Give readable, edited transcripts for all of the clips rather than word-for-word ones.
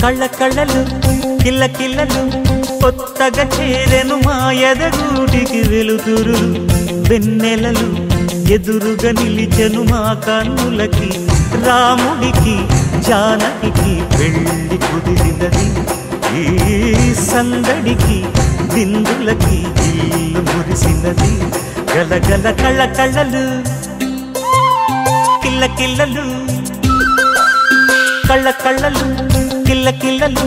కళ్ళ కళ్ళలు కిల్ల కిల్లలు కొత్తగా చేరెను మా ఎదగూటికి వెలుతురు వెన్నెలలు ఎదురుగా నిలిచెను మా కన్నులకి రాముడికి జానకి పెళ్లి కుదిరినది ఈ సందడికి బిందులకి ఇల్లు మురిసినది గలగల కళ్ళ కళ్ళలు కిల్ల కిల్లలు కళ్ళ కళ్ళలు కిల్ల కిల్లలు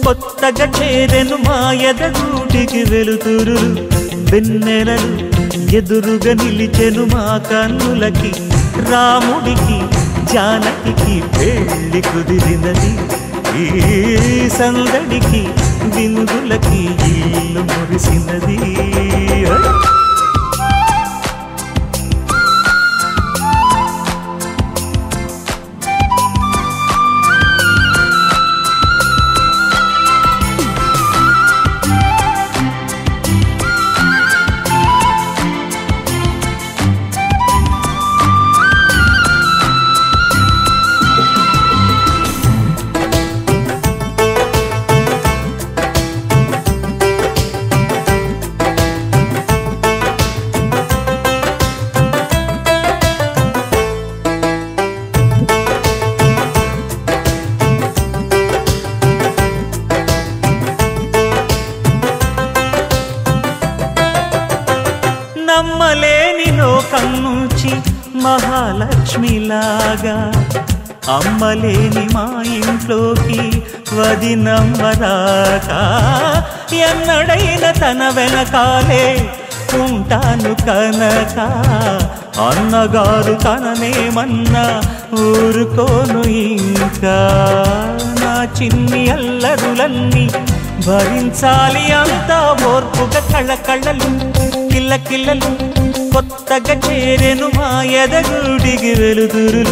కొత్తగా చేరెను మా ఎదగూటికి వెలుతురు వెన్నెలలు ఎదురుగా నిలిచెను మా కన్నులకి రాముడికి జానకి పెళ్లి కుదిరినది ఈ సందడికి బిందులకి ఇల్లు మురిసినది నమ్మలేని లోకం నుంచి మహాలక్ష్మిలాగా అమ్మలేని మా ఇంట్లోకి వదినమ్మరాక ఎన్నడైన తన వెనకాలే ఉంటాను కనక అన్నగారు తననేమన్నా ఊరుకోను ఇంకా నా చిన్ని అల్లరులన్నీ భరించాలి అంతా ఓర్పుగా కళ్ళ కళ్ళలు కిల్ల కిల్లలు కొత్తగా చేరెను మా ఎదగూడికి వెలుతురు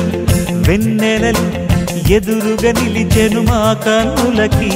వెన్నెలలు ఎదురుగా నిలిచెను మా కన్నులకి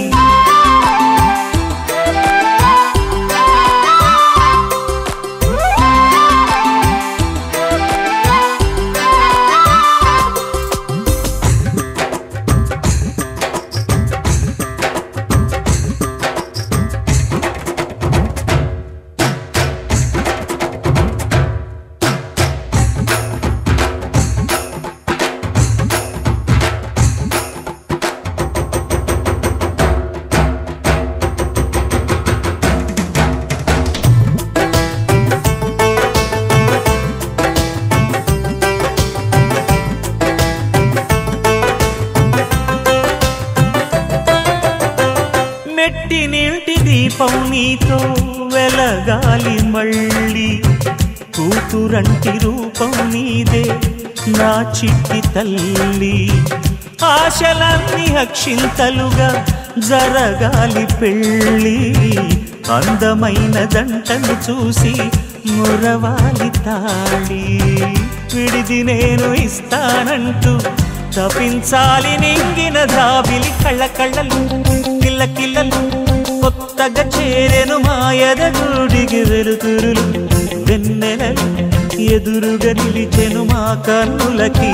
మెట్టి నీటి దీపం నీతో వెలగాలి మళ్ళీ కూతురంటి రూపం నీదే నా చిట్టి తల్లి ఆశలన్నీ అక్షింతలుగా జరగాలి పెళ్ళి అందమైన దంటను చూసి మురవాలి తాళి విడిది నేను ఇస్తానంటూ తపించాలి నింగిన దాబిలి కళ్ళ కళ్ళలు కిల్ల కిల్లలు కొత్తగా చేరెను మా ఎదగూడికి వెలుతురులు వెన్నెలలు ఎదురుగా నిలిచెను మా కన్నులకి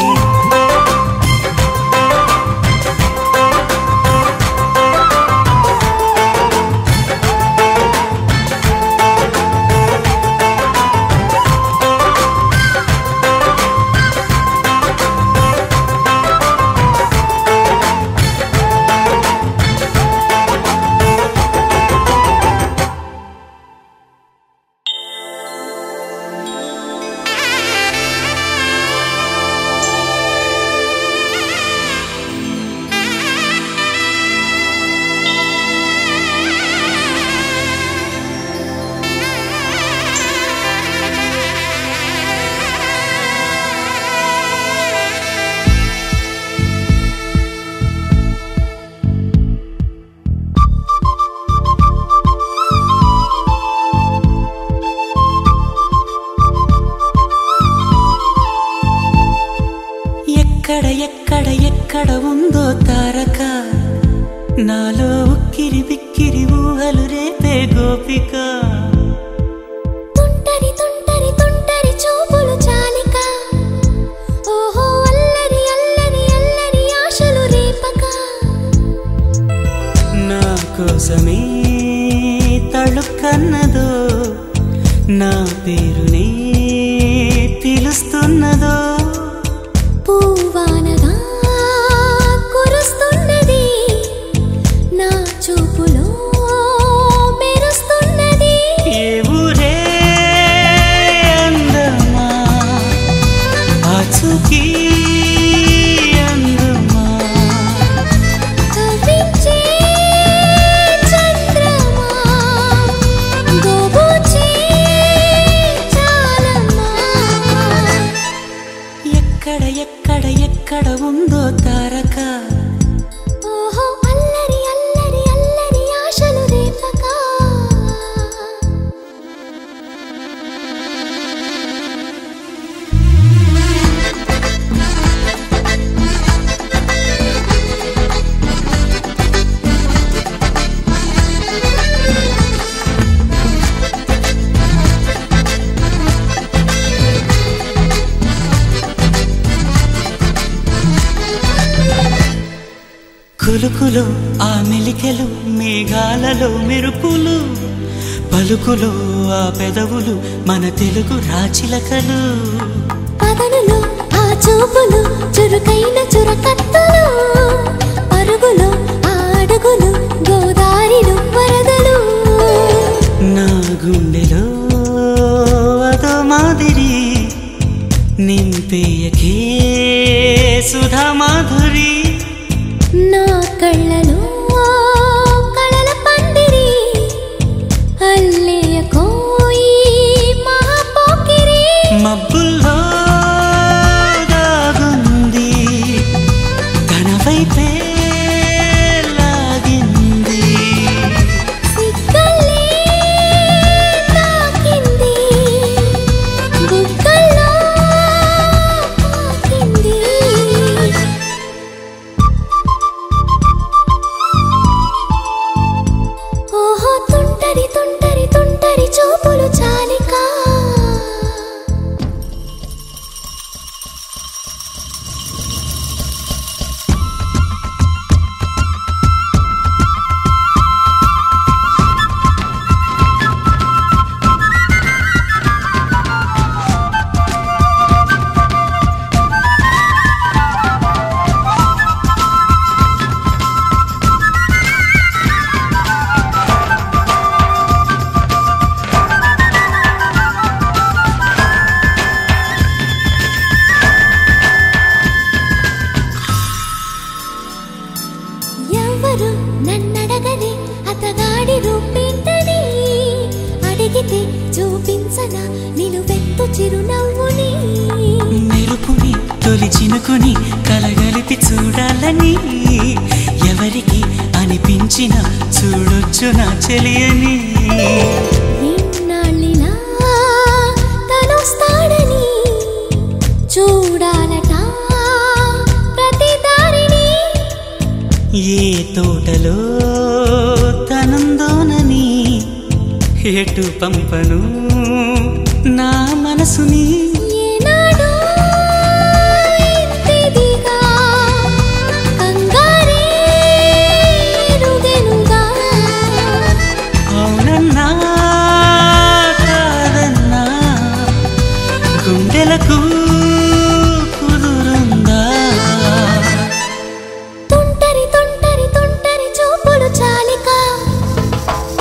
ఎక్కడ ఎక్కడ ఎక్కడ ఉందో తారక నాలో ఉక్కిరి బిక్కిరి ఊహలు రేపే గోపిక తుంటరి తుంటరి తుంటరి చూపులు చాలిక ఓహో అల్లరి అల్లరి అల్లరి ఆశలు రేపక నా కోసమే తళుక్కన్నదో నా పేరునే పిలుస్తున్నదో పూవానగా కురుస్తున్నది నా చూపులో మెరుస్తున్నది ఏ ఊరే అందమా ఆచూకీ అందమా కవించే చంద్రమా గోబూచే చాలమ్మా ఎక్కడ ఎక్కడ ఎక్కడ ఉందో తారక ఓహో అల్లరి అల్లరి అల్లరి ఆశలు రేపక కులుకులో ఆ మెలికెలు మేఘాలలో మెరుపులు పలుకులో ఆ పెదవులు మన తెలుగు రాచిలకలు పదనులో ఆ చూపులు చురుకైన చురకత్తలు పరుగులో ఆ అడుగులు గోదారిలు వరదలు నా గుండెలో అదో మాదిరి నింపేయకే సుధా మాధురి నా కళ్ళలో కళల పందిరి అల్లేయ కోయి మహాపోకిరి మబ్బుల్లో దాగుంది తన వైపే లాగింది సిగ్గలే తాకింది బుగ్గల్లో తాకింది ఓహో తుంటరి తుంటరి తుంటరి చూపులు చాలిక ఎవరు నన్నడగని అతగాడి రూపేంటని అడిగితే చూపించన నిలువెత్తు చిరునవ్వుని మెరుపుని తొలి చినుకుని కలగలిపి చూడాలని ఎవరికి అనిపించిన చూడొచ్చు నా చెలియని ఇన్నాళ్ళిలా తనొస్తాడని చూడాలట ప్రతి దారిని ఏ తోటలో తనందోనని ఎటు పంపను నా మనసుని ఏనాడో ఇంతిదిగా కంగారే ఎరుగెనుగా అవునన్నా కాదన్నా గుండెలకు కుదురుందా తుంటరి తుంటరి తుంటరి చూపులు చాలిక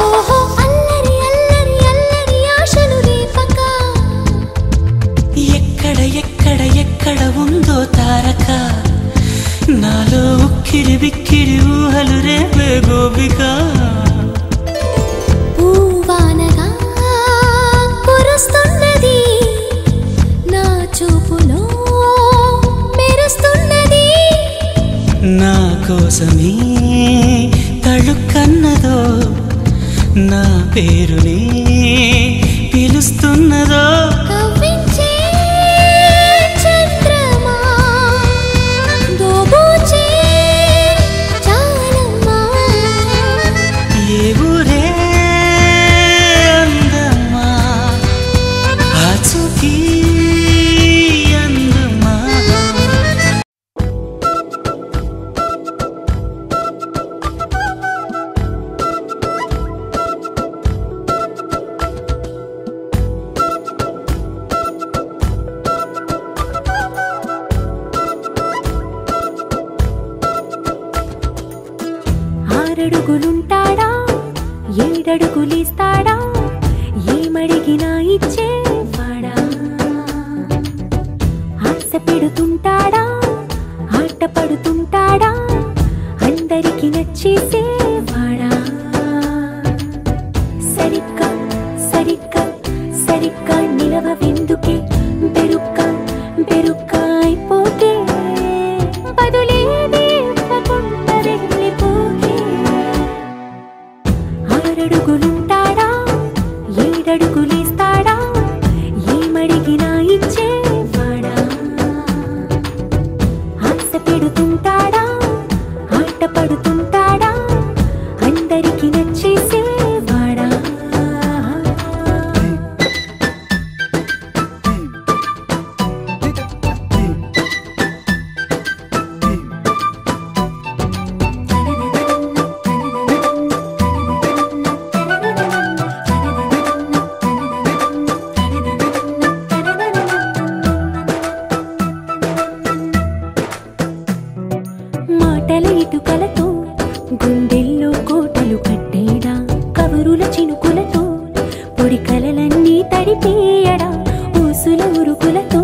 ఓహో అల్లరి అల్లరి అల్లరి ఆశలు రేపక ఎక్కడ ఎక్కడ ఎక్కడ ఉందో తారక నాలో ఉక్కిరి బిక్కిరి ఊహలు రేపే గోపిక పూవానగా కురుస్తున్నది నా చూపులో మెరుస్తున్నది నా కోసమే తళుక్కన్నదో నా పేరునే పిలుస్తున్నదో కవ్వించే చంద్రమా ఆరడుగులుంటాడా ఏడడుగులేస్తాడా ఏమడిగినా ఇచ్చేవాడా ఆశ పెడుతుంటాడా ఆట పడుతుంటాడా అందరికి నచ్చేసేవాడా సరిగ్గా సరిగ్గా సరిగ్గా నిలవెందుకే బెరుక్క బెరుక్క అయిపోతే బదులేది ఇవ్వకుండా వెళ్ళిపోకే ఆరడుగులుంటాడా ఏడడుగులేస్తాడా ఏమడిగినా ఇచ్చేవాడా ఆశ పెడుతుంటాడా ఆట పడుతుంటాడా అందరికి నచ్చేసేవాడా మాటల ఇటుకలతో గుండెల్లో కోటలు కట్టేడా కబురుల చినుకులతో పొడి కలలన్నీ తడిపేయడా ఊసుల ఉరుకులతో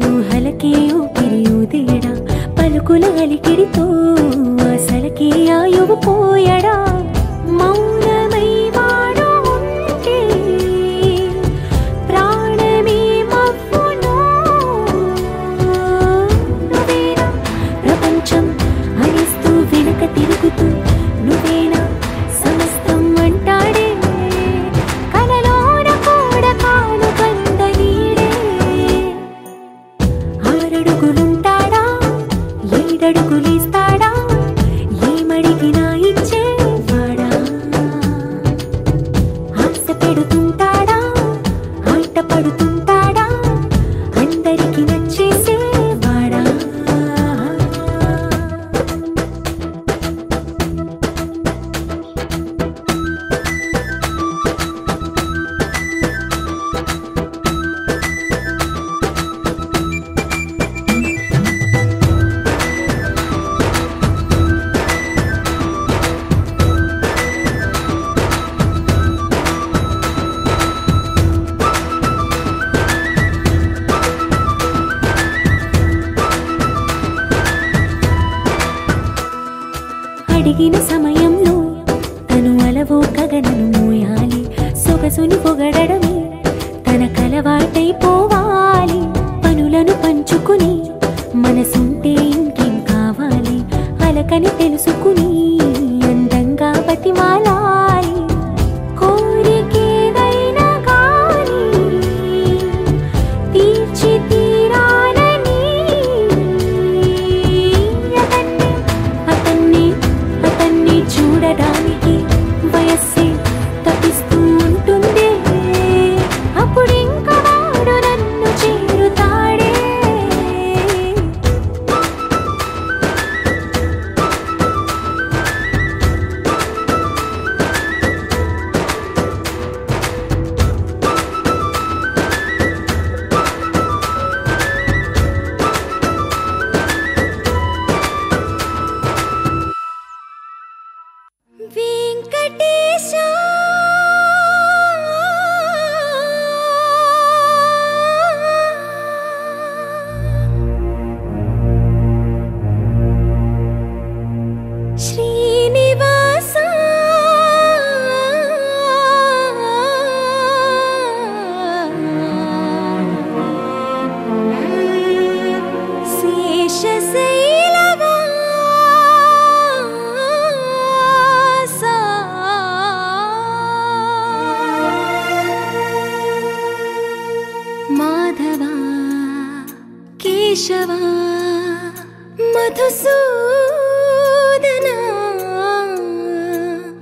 ఊహలకే ఊపిరి ఊదేయడా పలుకుల అలికిడితో ఆశలకే ఆయువు పోయడా మౌనమై వాడు ఉంటే ప్రాణమే మవ్వును నువ్వేనా ప్రపంచం అనిస్తూ వెనుక తిరుగుతూ నువ్వేనా సమస్తం అంటాడే కలలోన కూడా కాను కంద నీడే ఆరడుగులుంటాడా ఏడడుగులేస్తాడా ఏమడిగినా ఇచ్చేవాడా ఆశ పెడుతుంటాడా ఆట పడుతుంటాడా అందరికి నచ్చేసేవాడా అడిగిన సమయంలో తను అలవో గగనను మోయాలి సొగసుని పొగడమే తన కలవాటైపోవాలి పనులను పంచుకుని మనసుంటే ఇంకేం కావాలి అలకని తెలుసుకుని అందంగా బతిమాలాలి కోరికేదైనా కానీ తీర్చి తీరాలని అతన్ని అతన్ని చూడడానికి వయస్సే తప్పిస్తూ ఉంటుంది అప్పుడింకా వాడు నన్ను చేరుతాడే వెంకటేశా శ్రీనివాసా శేషశైలవాసా మాధవా కేశవా మధుసూదనా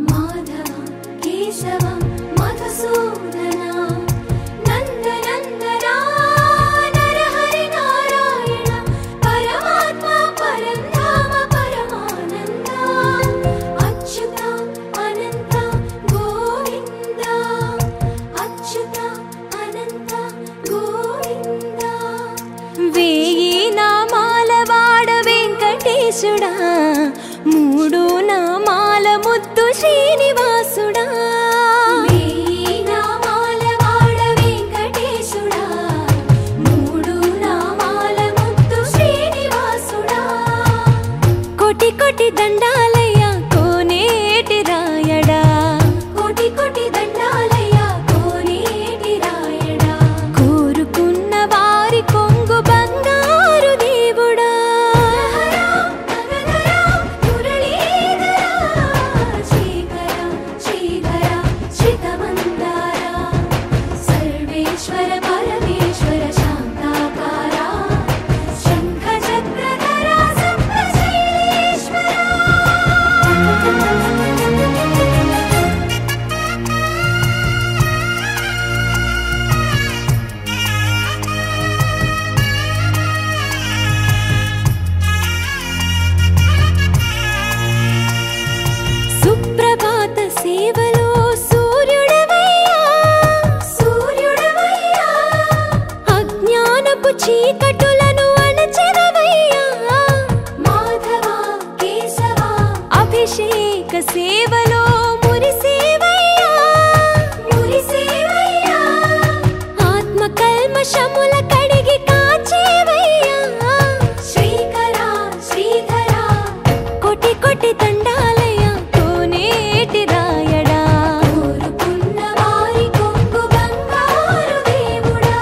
మాధవా కేశవా మధుసూదనా నందనందనా నరహరి నారాయణ పరమాత్మ పరంధామ పరమానంద అచ్యుత అనంత గోవింద అచ్యుత అనంత గోవింద వేయి నామాల వాడ వెంకటేశుడా పాపపు చీకటులను అణచెదవయ్యా మాధవ కేశవ అభిషేక సేవలో మురిసేవయ్యా మురిసేవయ్యా ఆత్మ కల్మషముల కడిగి కాచేవయ్యా శ్రీకర శ్రీధర కోటి కోటి దండాలయ్యా కోనేటి రాయడా కోరుకున్న వారి కొంగు బంగారు దేవుడా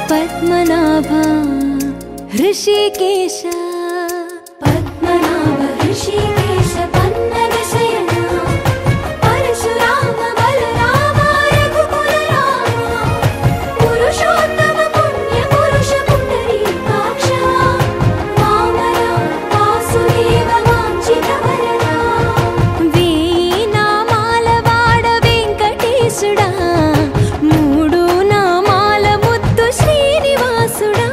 పద్మనాభ హృషికేశ పద్మనాభ హృషికేశ పన్నగ శయన పరశురామ బలరామ రఘుకుల రామ పురుషోత్తమ పుణ్య పురుష పుండరీకాక్ష వామన వాసుదేవ వాంఛిత వరద వేయి నామాల వాడ వెంకటేశుడా మూడు నామాల ముద్దు శ్రీనివాసుడా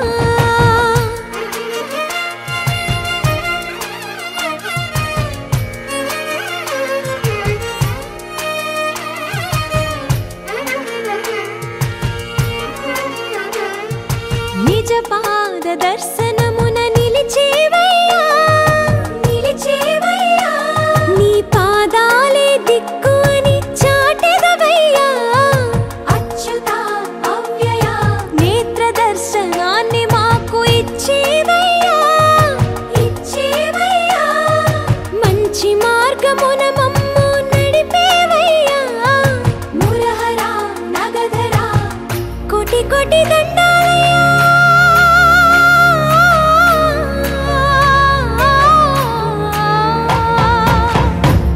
నిజ పాద దర్శనమున నిలిచేవయ్యా నిలిచేవయ్యా నీ పాదాలే దిక్కు అని చాటెదవయ్యా అచ్యుత అవ్యయ నేత్ర దర్శనాన్ని మాకు ఇచ్చేవయ్యా ఇచ్చేవయ్యా మంచి మార్గమున మమ్ము నడిపేవయ్యా మురహర నగధర కోటి కోటి దండాలయ్యా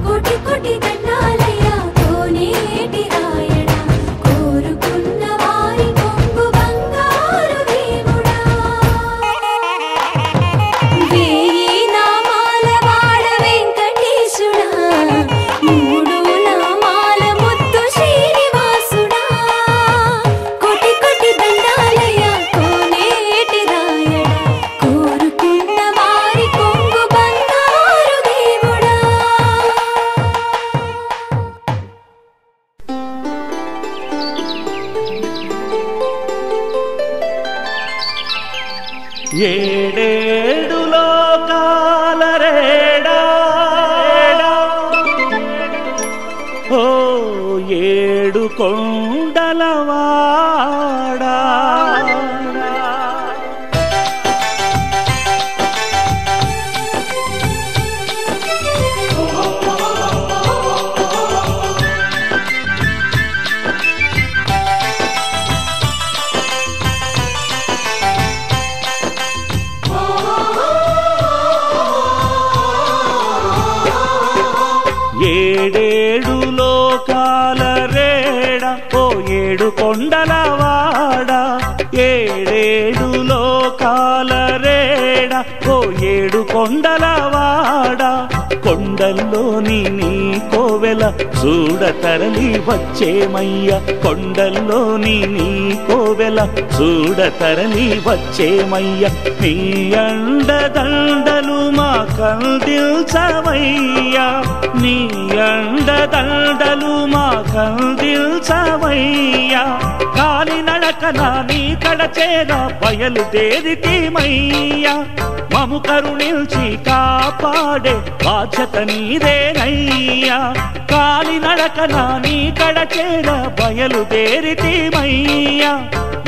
కోటి కోటి దండాలయ్యా కోనేటి రాయడా కోరుకున్న వారి కొంగు బంగారు దేవుడా వేయి నామాల వాడ వెంకటేశుడా మూడు నామాల ముద్దు శ్రీనివాసుడా కోటి కోటి దండాలయ్యా కోనేటి రాయడా కోరుకున్న వారి కొంగు బంగారు దేవుడా ఏడేడు లోకాల రేడా ఓ ఏడు కొండలవాడా ఏడేడు లోకాల రేడ ఓ ఏడు కొండలవాడ ఏడేడు లోకాల రేడ ఓ ఏడు కొండలవాడ కొండల్లోని నీ కోవెల చూడ తరలి వచ్చేమయ్య కొండల్లోని నీ కోవెల చూడ తరలి వచ్చేమయ్య నీ అండదండలు మా కందిల్చవయ్యా నీ అండదండలు మా కందిల్చవయ్యా కాలినడకన నీ కడచేర బయలుదేరితీమయ్యా మము కరుణించి కాపాడే బాధ్యత నీదేనయ్యా కాలినడకన నీ కడచేర బయలుదేరితీమయ్యా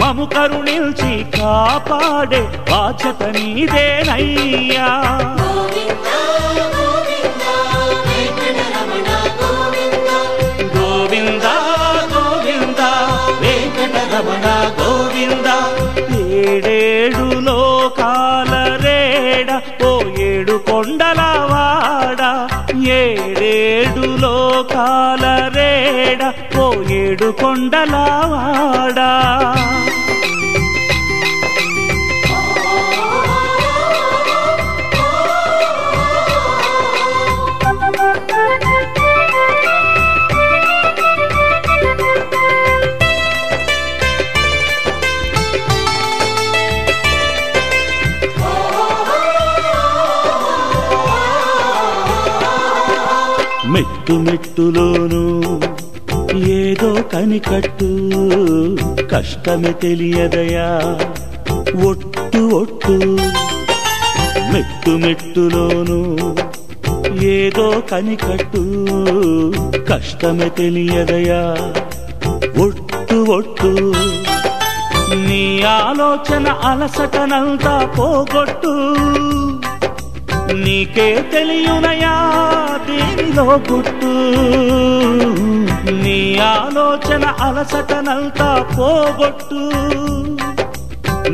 మము కరుణించి కాపాడే బాధ్యత నీదేనయ్యా గోవింద గోవింద వెంకటరమణ గోవింద ఏడేడు లోకాల రేడ ఓ ఏడు కొండలవాడ ఏడేడు లోకాల రేడ ఓ ఏడు కొండలవాడా మెట్టు మెట్టులోనూ ఏదో కనికట్టు కష్టమే తెలియదయా ఒట్టు ఒట్టు మెట్టు మెట్టులోను ఏదో కనికట్టు కష్టమే తెలియదయా ఒట్టు ఒట్టు నీ ఆలోచన అలసటనంతా పోగొట్టు నీకే తెలియునయా దేనిలో గుట్టు నీ ఆలోచన అలసటనంతా పోగొట్టు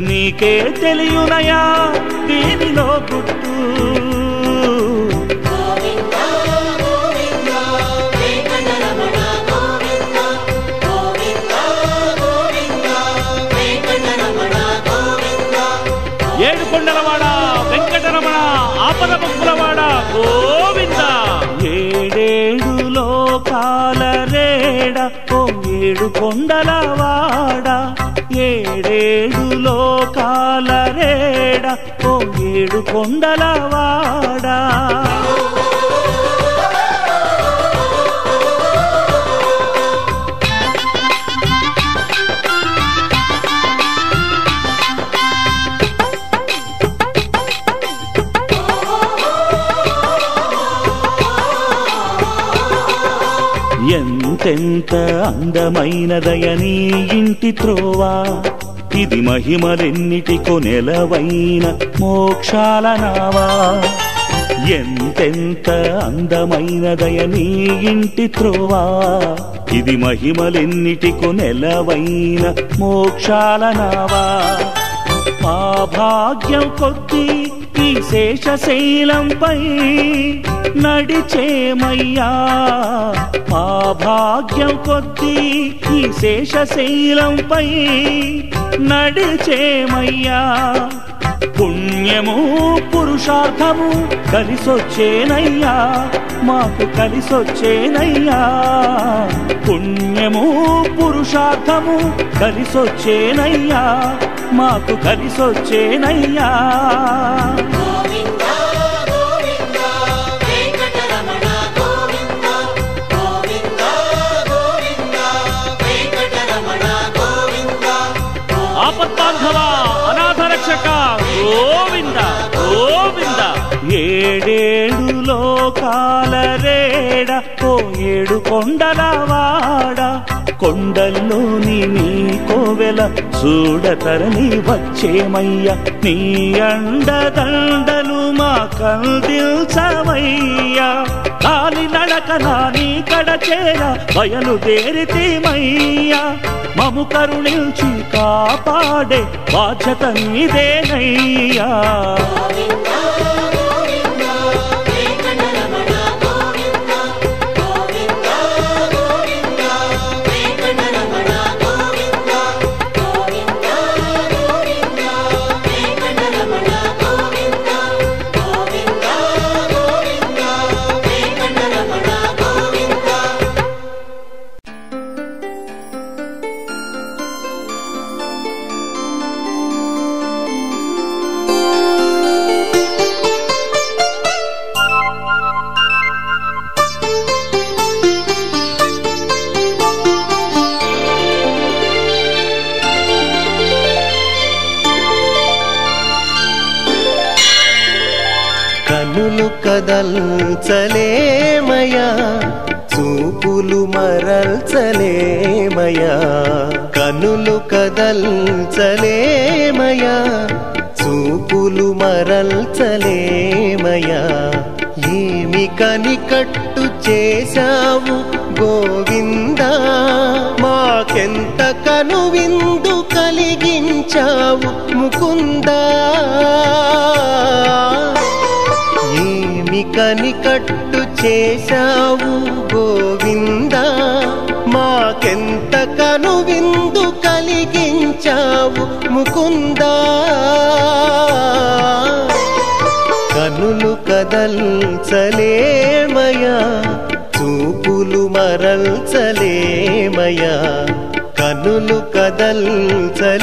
నీకే తెలియునయా దేనిలో గుట్టు ఏడుకొండలవాడ వెంకటరమణ ఆపద ముక్కులవాడ గోవింద ఏడేడు లోకాల రేడ ఓ ఏడు కొండలవాడ ఏడేడు లోకాల రేడ ఓ ఏడు కొండలవాడ ఎంతెంత అందమైనదయ నీ ఇంటి త్రోవా ఇది మహిమలెన్నిటికో నెలవైన మోక్షాల నావా ఎంతెంత అందమైనదయ నీ ఇంటి త్రోవా ఇది మహిమలెన్నిటికో నెలవైన మోక్షాల నావా మా భాగ్యం కొద్దీ ఈ శేషశైలంపై నడిచేమయ్యా మా భాగ్యం కొద్దీ ఈ శేషశైలంపై నడిచేమయ్యా పుణ్యము పురుషార్థము కలిసొచ్చేనయ్యా మాకు కలిసొచ్చేనయ్యా పుణ్యము పురుషార్థము కలిసొచ్చేనయ్యా మాకు కలిసొచ్చేనయ్యా ఆపద్బాంధవ అనాథ రక్షక గోవింద గోవింద ఏడేడు లోకాల రేడ ఓ ఏడు కొండలవాడ కొండల్లోని నీ కోవెల చూడతరని వచ్చేమయ్య నీ అండదండలు మా కందిల్చవయ్యా కాలి నడకనా నీ కడచేర బయలుదేరితేమయ్యా మము కరుణించి కాపాడే బాధ్యత నీదేనయ్యా కనులు కదల్చలేమయా చూపులు మరల్చలేమయా కనులు కదల్చలేమయా చూపులు మరల్చలేమయా ఏమి కనికట్టు చేశావు గోవిందా మాకెంత కనువిందు కలిగించావు ముకుందా ఏమి కనికట్టు చేశావు గోవిందా మాకెంత కనువిందు కలిగించావు ముకుందా కనులు కదల్చలేమయా చూపులు మరల్చలేమయా కనులు కదల్చలేమయా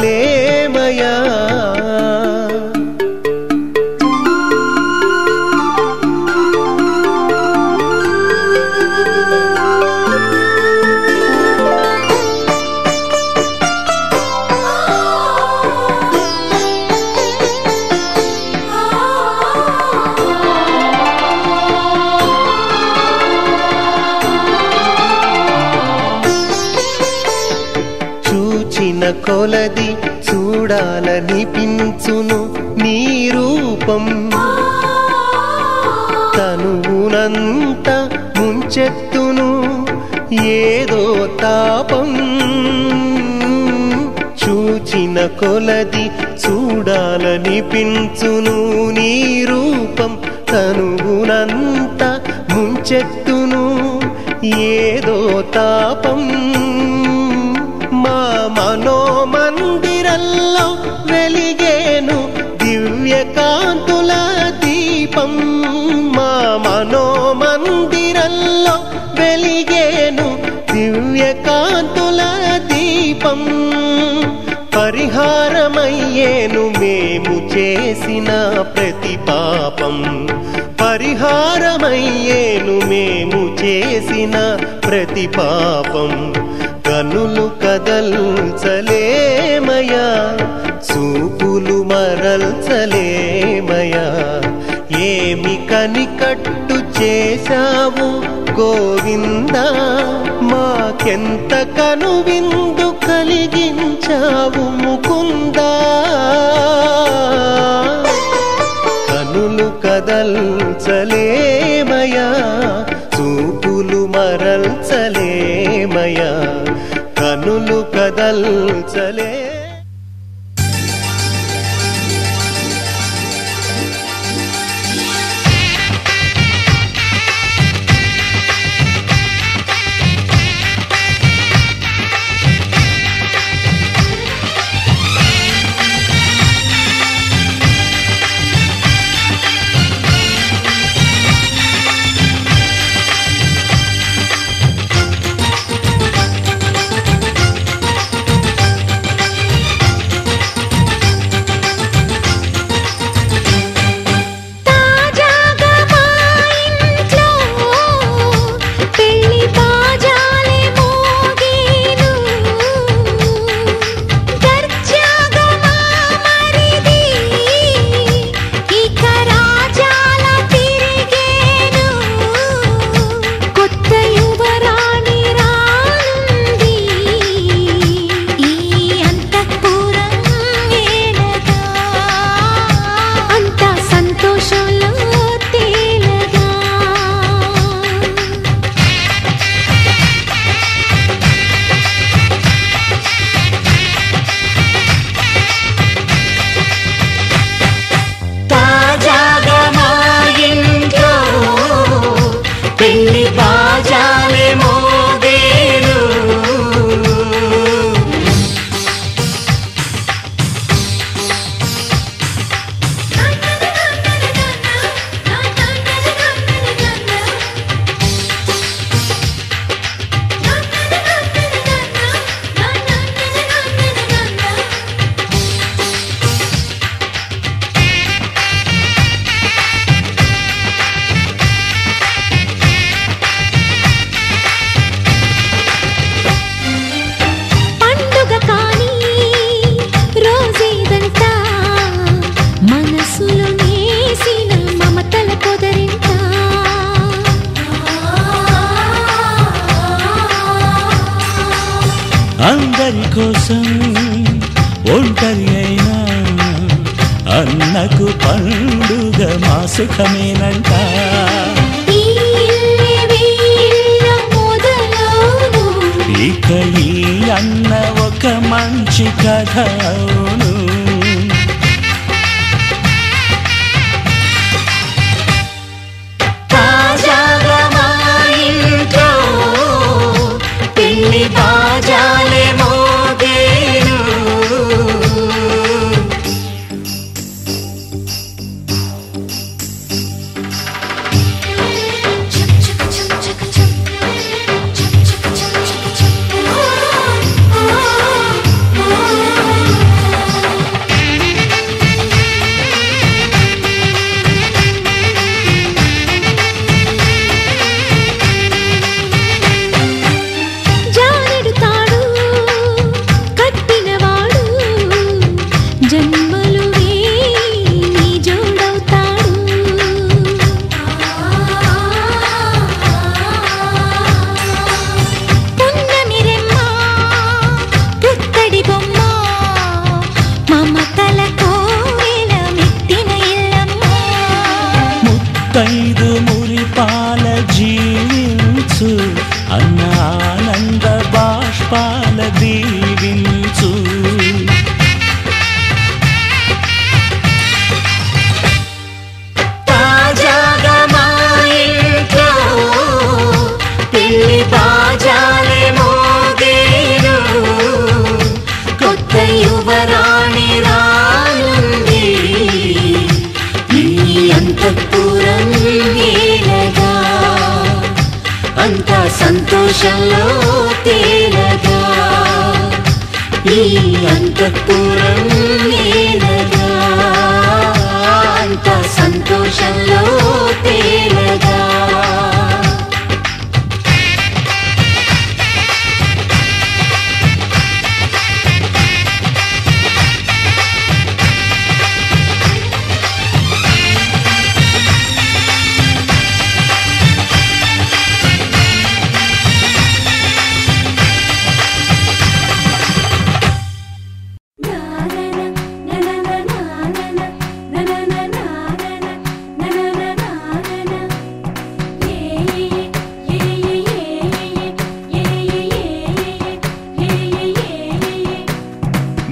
చూచిన కొలది చూడాలనిపించును నీ రూపం తనువునంత ముంచెత్తును ఏదో తాపం చూచిన కొలది చూడాలనిపించును నీ రూపం తనువునంత ముంచెత్తును ఏదో తాపం మా మనోమందిరంలో వెలిగేను దివ్యకాంతుల దీపం మా మనోమందిరంలో వెలిగేను దివ్యకాంతుల దీపం పరిహారమయ్యేను మేము చేసిన ప్రతి పాపం పరిహారమయ్యేను మేము చేసిన ప్రతి పాపం కనులు కదల్చలేమయా చూపులు మరల్చలేమయా ఏమి కనికట్టు చేశావు గోవిందా మాకెంత కనువిందు కలిగించావు ముకుందా కనులు కదల్చలేమయా చూపులు మరల్చలేమయా కనులు కదల్చలే అందరి కోసం ఒంటరి అయినా అన్నకు పండుగ మా సుఖమేనంట ఇక ఈ అన్న ఒక మంచి కథ అవును పున్నమి రెమ్మ పుత్తడి బొమ్మ యువరాణి రానుంది ఈ అంతఃపురం ఏలగా అంతా సంతోషంలో తేలగా ఈ అంతఃపురం ఏలగా అంతా సంతోషంలో తేలగా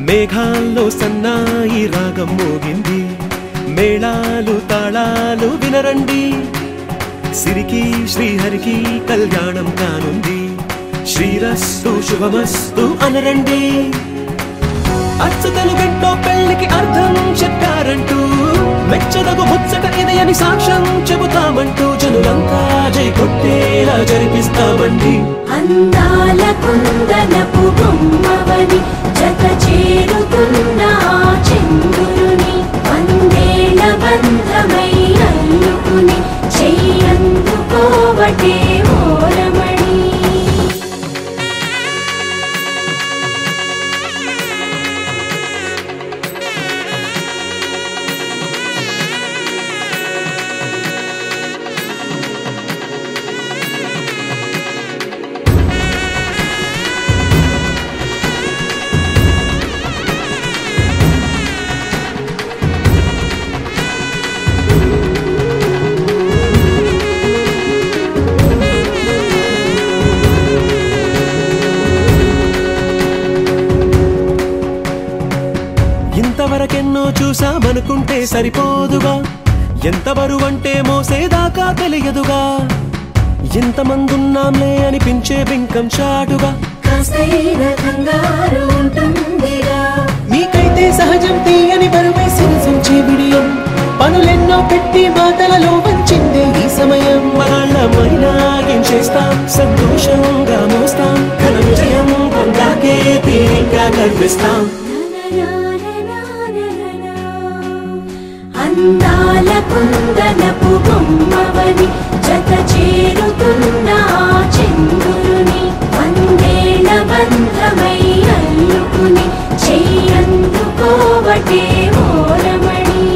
మేఘాల్లో సన్నాయి రాగం మోగింది మేళాలు తాళాలు వినరండి సిరికి శ్రీహరికి కళ్యాణం కానుంది శ్రీరస్తు శుభమస్తు అనరండి అచ్చతలు గంటో పెళ్లికి అర్థం చెప్పారంటూ మెచ్చదగు ముచ్చట ఇది అని సాక్ష్యం చెబుతామంటూ జనులంతా జై కొట్టేలా జరిపిస్తామండి అందాల కుందనపు బొమ్మవని జత చేరుతున్న చంద్రుని వందేల బంధమై అల్లుకుని చెయ్యందుకోవటే ఓరమణి ఇంతవరకెన్నో చూసామనుకుంటే సరిపోదుగా ఎంత బరువంటే మోసేదాకా తెలియదుగా ఇంతమందున్నాంలే అనిపించే బింకం చాటుగా కాస్తైన కంగారు ఉంటుందిగా మీకైతే సహజం తీయని బరువే సిరసించే బిడియం పనులెన్నో పెట్టి మాటలలో వంచిందే ఈ సమయం మనాళ్ళమైనా ఏం చేస్తాం సంతోషంగా మోస్తాం ఘన విజయం పొందాకే తీరిగ్గా కనిపిస్తాం అందాల కుందనపు బొమ్మవని జత చేరుతున్న చంద్రుని వందేల బంధమై అల్లుకుని చెయ్యందుకోవటే ఓరమణి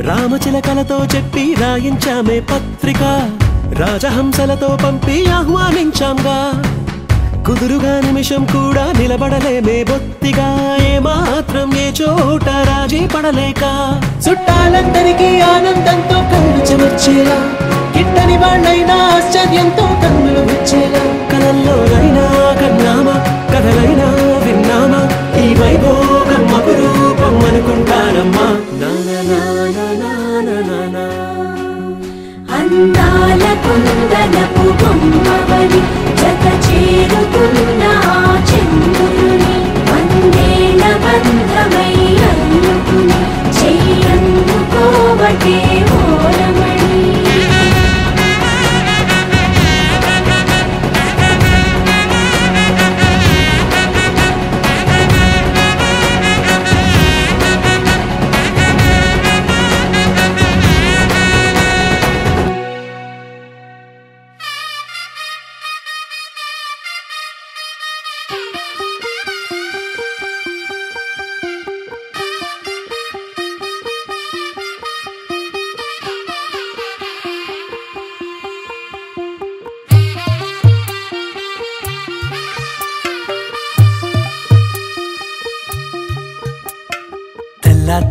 రామచిలకలతో చెప్పి రాయించామే పత్రిక రాజహంసలతో పంపి ఆహ్వానించాంగా కుదురుగా నిమిషం కూడా నిలబడలేమే బొత్తిగా ఏమాత్రం ఏ చోట రాజీ పడలేక చుట్టాలందరికీ ఆనందంతో కళ్ళు చెమర్చేలా గిట్టని వాళ్ళైనా ఆశ్చర్యంతో కన్నులు వచ్చేలా కలల్లోనైనా కన్నామా కథలైనా విన్నామా ఈ వైభోగం అపురూపం అనుకుంటానమ్మా అందాల కుందనపు బొమ్మవని జత చేరుతున్న చంద్రుని వందేల బంధమై అల్లుకుని చెయ్యందుకోవటే ఓరమణి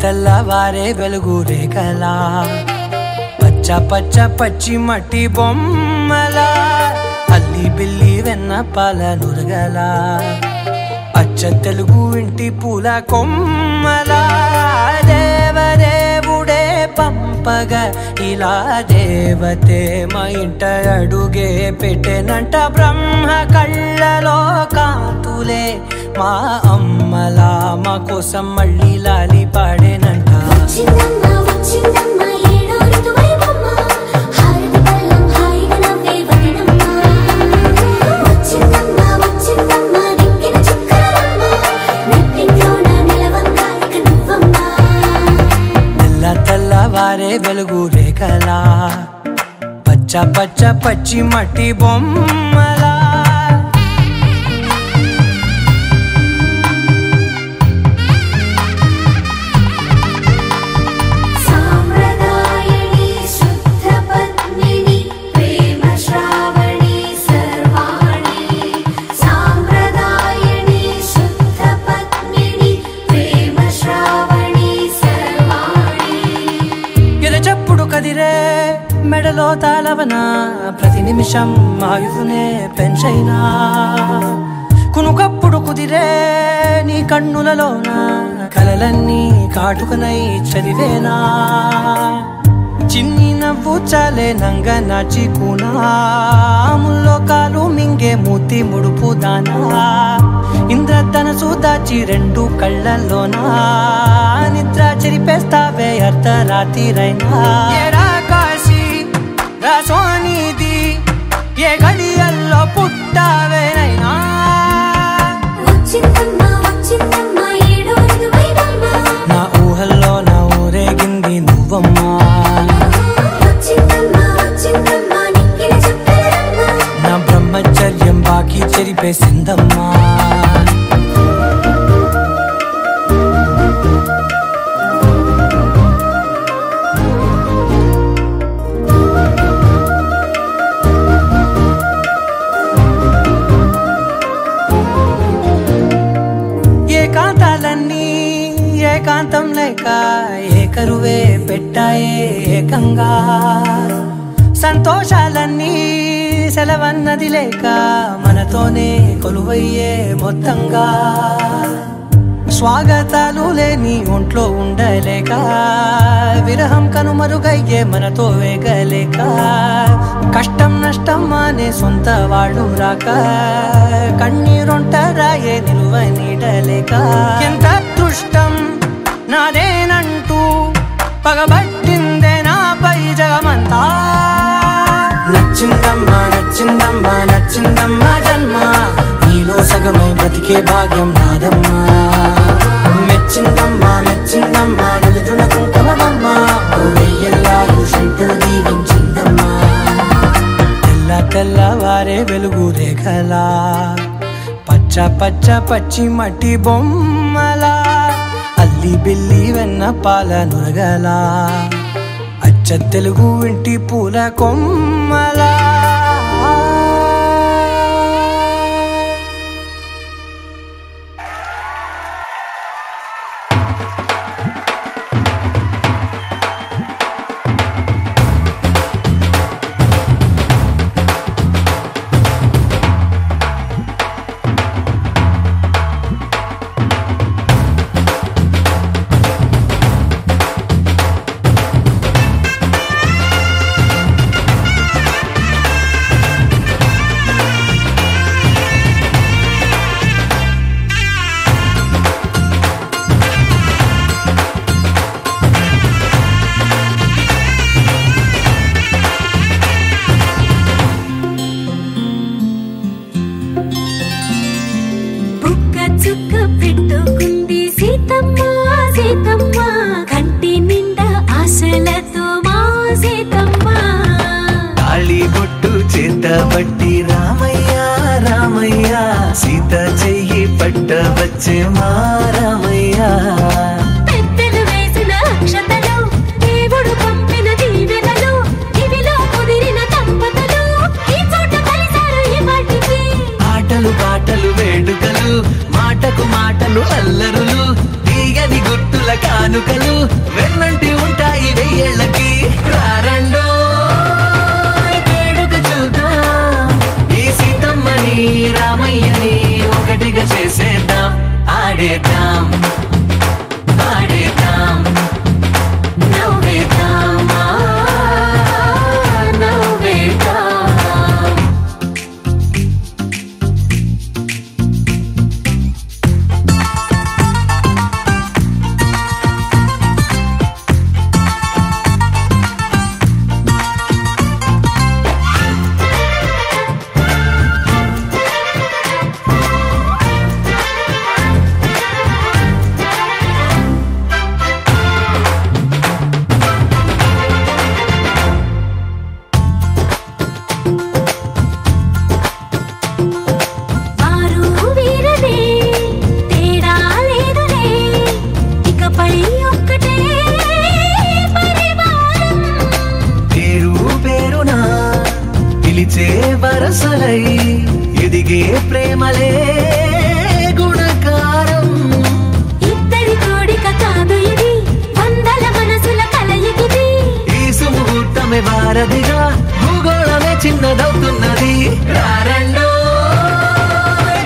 తెల్లవారే వెలుగు రేఖలా పచ్చ పచ్చ పచ్చి మట్టి బొమ్మలా అల్లి బిల్లి వెన్న పాల నురగలా అచ్చ తెలుగు ఇంటి పూల కొమ్మలా దేవదేవుడే పంపగా ఇలా దేవతే మా ఇంట అడుగే పెట్టెనంట బ్రహ్మ కళ్ళలో కాంతులే మా అమ్మలా మా కోసం మళ్ళీ లాలి పాడేనంట తెల్లవారే వెలుగు రేఖలా పచ్చ పచ్చ పచ్చి మట్టి బొమ్మలా మెడలో తాళవన ప్రతి నిమిషం ఆయుధునే పెంచైనా కునుకప్పుడు కుదిరే నీ కన్నులలోన కలలన్నీ కాటుకనై చదివేనా చిన్ని నవ్వు చాలే నంగ నాచి కూనాముల్లో కాలు మింగే మూతి ముడుపు దానా ఇంద్రధనసు దాచి రెండు కళ్ళల్లోనా నిద్ర చెరిపేస్తావే అర్ధరాత్రిరైనా సోనిది ఏ గడియల్లో పుట్టావేనైనా నా ఊహల్లో నా ఊరేగింది నువ్వమ్మా నా బ్రహ్మచర్యం బాకీ చెరిపేసిందమ్మా ఏకాంతం లేక ఏకరువే పెట్టాయే ఏకంగా సంతోషాలన్నీ సెలవన్నది లేక మనతోనే కొలువయ్యే మొత్తంగా స్వాగతాలు లేని ఒంట్లో ఉండలేక విరహం కనుమరుగయ్యే మనతో వేగలేక కష్టం నష్టం అనే సొంత వాడు రాక కన్నీరొంటరాయే నిలువ నీడలేక ఎంత అదృష్టం నాదేనంటూ పగబట్టిందే నాపై జగమంతా నచ్చిందమ్మా నచ్చిందమ్మా నచ్చిందమ్మా జన్మ నీలో సగమై బ్రతికే భాగ్యం నాదమ్మా మెచ్చిందమ్మా మెచ్చిందమ్మా నిలుదున కుంకుమమ్మా వెయ్యల్లాలు శంకరు దీవించిందమ్మా తెల్లవారే వెలుగు రేఖలా పచ్చ పచ్చ పచ్చి మట్టి బొమ్మలా అల్లి బిల్లి వెన్న పాల నురగలా అచ్చ తెలుగు ఇంటి పూల కొమ్మలా బట్టి రామయ్య రామయ్య సీత చెయ్యి పట్ట వచ్చే మా రామయ్య పెద్దలు వేసిన అక్షతలు దేవుడు పంపిన దీవెనలు ఇవిలో కుదిరిన దంపతులు ఈ చోట కలిసారు ఈ వాటికి ఆటలు పాటలు వేడుకలు మాటకు మాటలు అల్లరులు తీయని గుట్టుల కాని కానుకలు వెన్నంటి ఉంటాయి వెయ్యేళ్ళకి రారండో వేడుక చూద్దాం ఈ సీతమ్మని రామయ్యని ఒకటిగా చేసేద్దాం ఆడేద్దాం ఆడేద్దాం నవ్వేద్దాం నవ్వేద్దాం వరసలై ఎదిగే ప్రేమలే గుణకారం ఇద్దరి కోడిక కాదు ఇది వందల మనసుల కలయికిది ఈ సుముహూర్తమే వారధిగా భూగోళమే చిన్నదవుతున్నది రారండో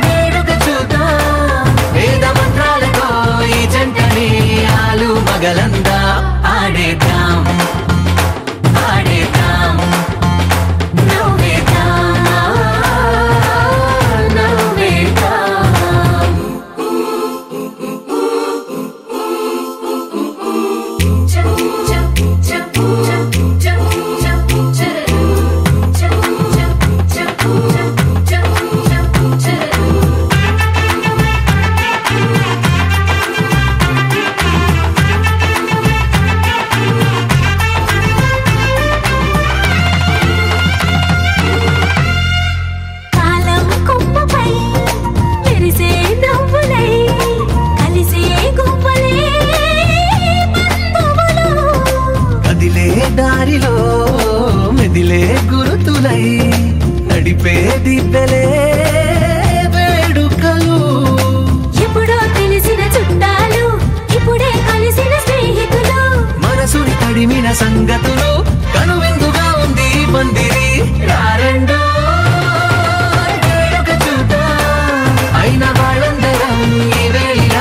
వేడుక చూద్దాం వేద మంత్రాలతో ఈ జంటని ఆలు మగలందా ఆడేద్దాం ఆడేద్దాం దారిలో మెదిలే గురుతులై నడిపే దిబ్బెలే వేడుకలు ఎప్పుడో తెలిసిన చుట్టాలు ఇప్పుడే కలిసిన స్నేహితులు మనసుని తడిమిన సంగతులు కనువిందుగా ఉంది పందిరి రారండో వేడుక చూద్దాం అయిన వాళ్ళందరం ఈ వేళ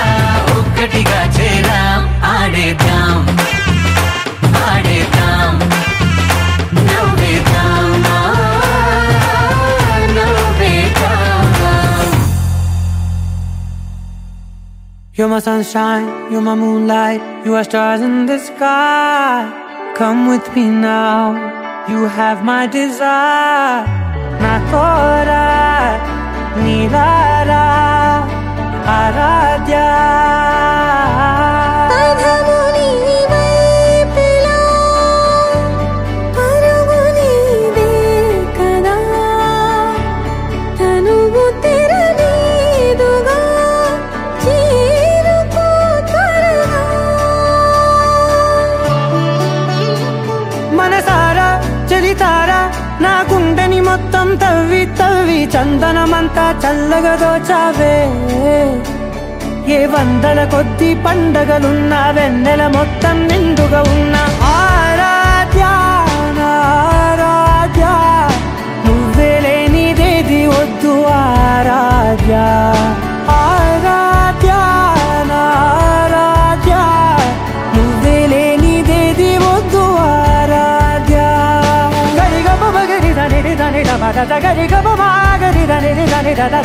ఒక్కటిగా చేరాం ఆడేద్దాం ఆడేద్దాం నవ్వేద్దాం నవ్వేద్దాం You're my sunshine, you're my moonlight, you are stars in the sky. Come with me now, you have my desire. Na tora, nilara, aradya. నా గుండెని మొత్తం తవ్వి తవ్వి చందనమంతా చల్లగా దోచావే ఏ వందల కొద్ది పండగలున్నా వెన్నెల మొత్తం నిండుగా ఉన్న ఆరాధ్య ఆరాధ్య నువ్వే లేనిదేది వద్దు ఆరాధ్య ఆరాధ్య ఆరాధ్య నువ్వే లేనిదేది వద్దు ఆరాధ్య గరి గమ గరి దని దని దని దని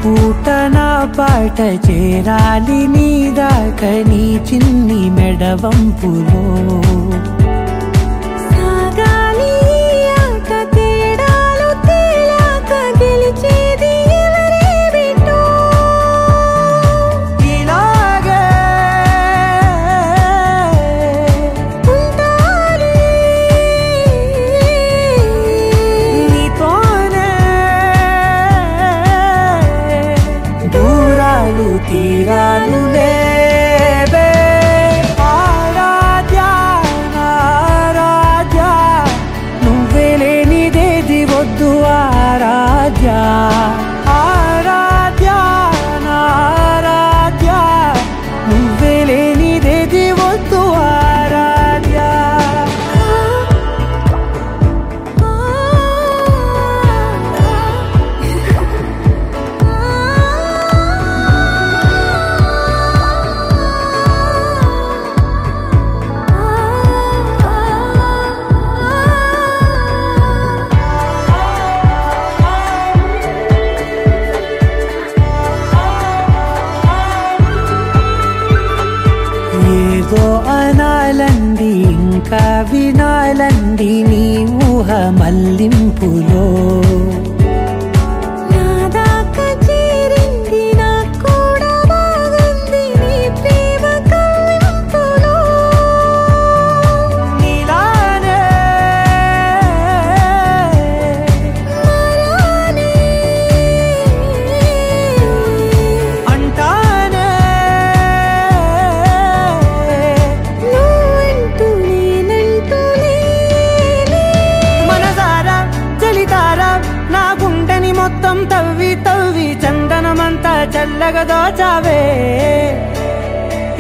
పూట నా పాట చేరాలి నీ దాకా నీ చిన్ని మెడవంపులో సాగాలి ఆట మల్లింపులో చల్లగా దోచావే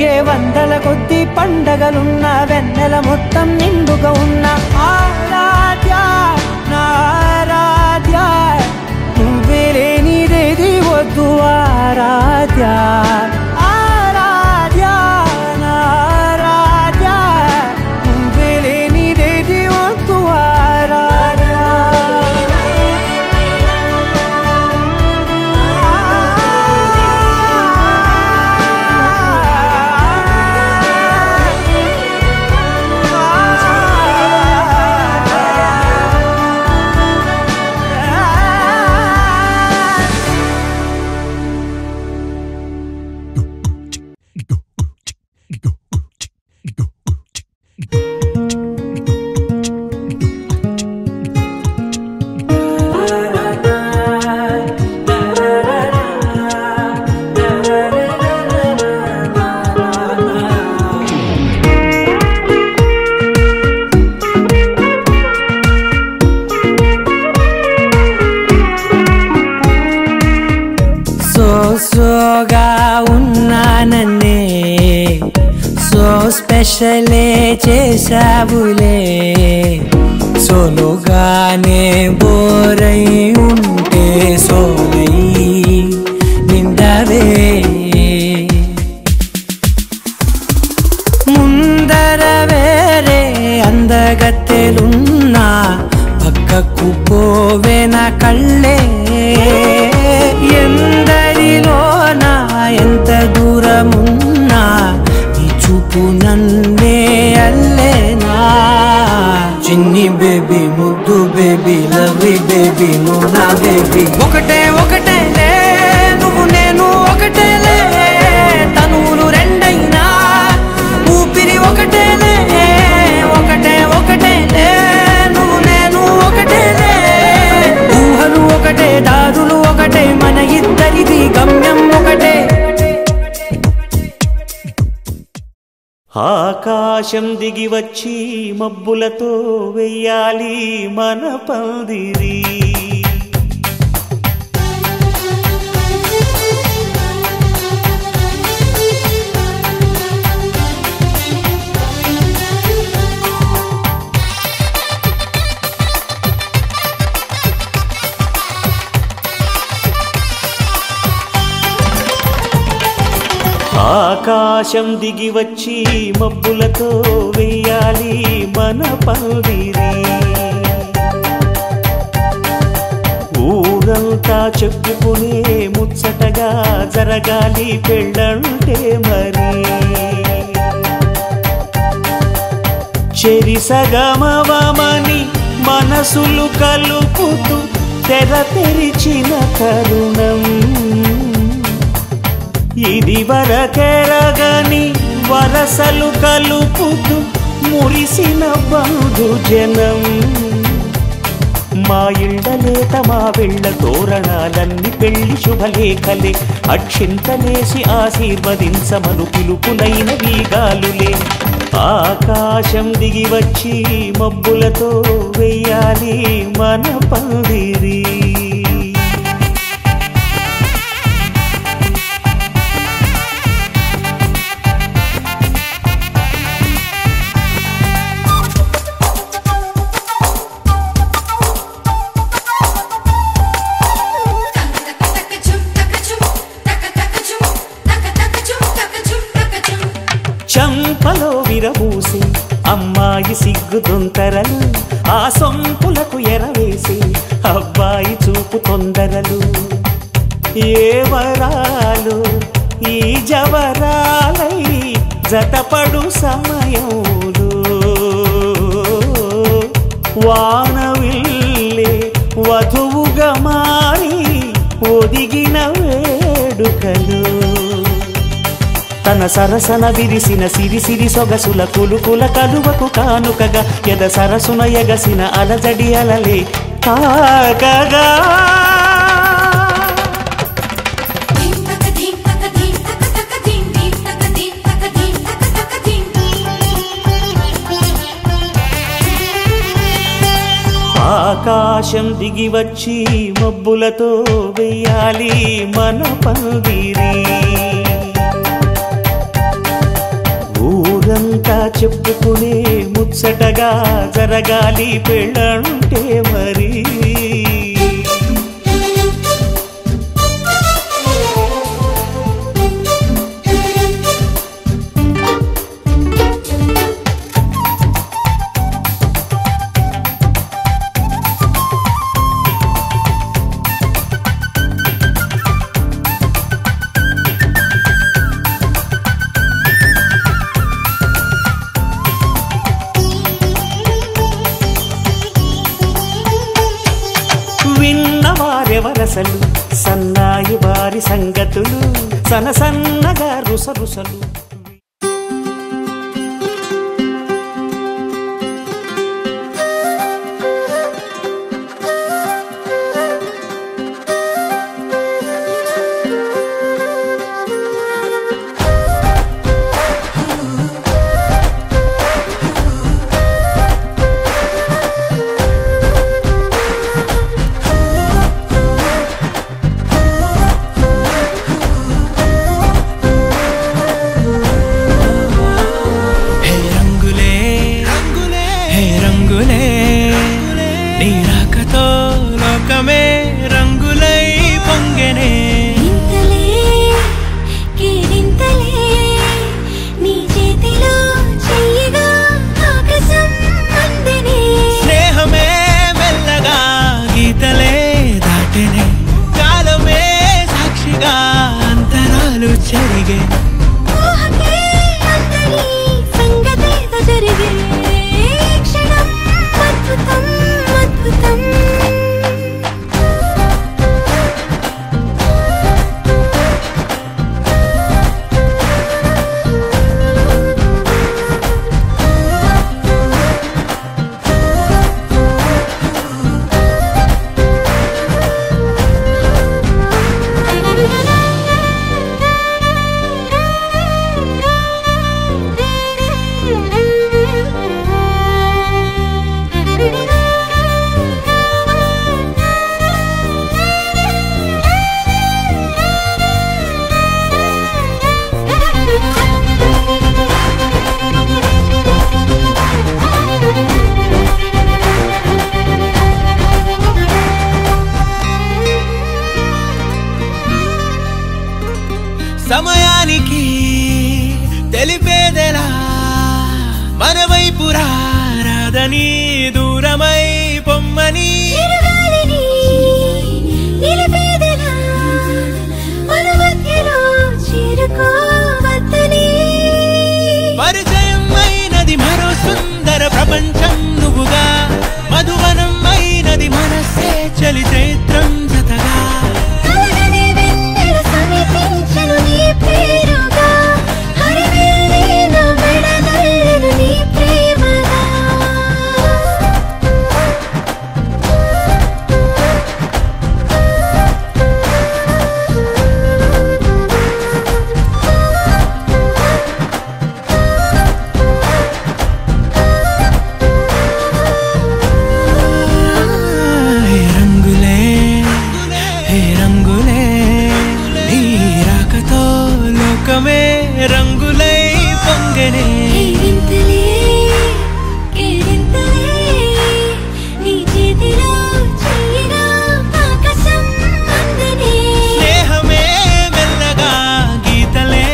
ఏ వందల కొద్ది పండగలున్న వెన్నెల మొత్తం నిండుగా ఉన్న ఆరాధ్య నా ఆరాధ్య నువ్వే లేనిదేది వద్దు ఆరాధ్య ఆరాధ్య నా ఆరాధ్య నువ్వే లేనిదేది వద్దు ఆరాధ్య సోగా ఉన్నానన్నే సో స్పెషలే చేసావులే సోలుగానే బోరై ఉంటే సోలై నిండవే ముందర వేరే అందగత్తెలున్నా పక్కకు పోవే నా కళ్ళే ఎందరిలోనా ఎంత దూరమున్నా నీ చూపు నన్నే అల్లేనా చిన్ని బేబీ ముద్దు బేబీ లవ్లీ బేబీ నువ్వు నా బేబీ ఒకటే ఒకటేలే నువ్వు నేను ఒకటేలే తనువులు రెండైనా ఊపిరి ఒకటేలే ఒకటే ఒకటేలే నువ్వు నేను ఒకటేలే ఊహలు ఒకటే దారులు ఒకటే మన ఇద్దరిది గమ్యం ఒకటే ఆకాశం దిగి వచ్చి మబ్బులతో వెయ్యాలి మన పందిరి ఆకాశం దిగి వచ్చి మబ్బులతో వెయ్యాలి మన పందిరి ఊరంతా చెప్పుకునే ముచ్చటగా జరగాలి పెళ్ళంటే మరి చెరిసగమవమని మనసులు కలుపుతూ తెర తెరిచిన తరుణం ఇది వరకెరగని వరసలు కలుపుతూ మురిసిన బంధుజనం మా ఇళ్ళలేత మా వెళ్ళ తోరణాలన్నీ పెళ్లి శుభలేఖలే అక్షింతలేసి ఆశీర్వదించమను పిలుపులైన వీగాలులే ఆకాశం దిగి వచ్చి మబ్బులతో వెయ్యాలి మన పందిరి చంపలో విరబూసి అమ్మాయి సిగ్గుదొంతరలు ఆ సొంపులకు ఎరవేసి అబ్బాయి చూపు తొందరలు ఏ వరాలు ఈ జవరాలై జతపడు సమయంలో వానవిల్ తన సరసన విరిసిన సిరిసిరి సొగసుల కులుకుల కలువకు కానుకగా ఎద సరసున ఎగసిన అలజడి అలలే తాకగా ఆకాశం దిగి వచ్చి మబ్బులతో వెయ్యాలి మన పందిరి ఊరంతా చెప్పుకునే ముచ్చటగా జరగాలి పెళ్ళంటే మరి వరసలు సన్నాయి వారి సంగతులు సనసన్నగా రుసరుసలు సమయానికి తెలిపేదెలా మన వైపు రాదని దూరమై పొమ్మని పరిచయం అయినది మరో సుందర ప్రపంచం నువ్వుగా మధువనం అయినది మనసే చలి చైత్రం జతగా రంగులై పొంగనే స్నేహమే మెల్లగా గీతలే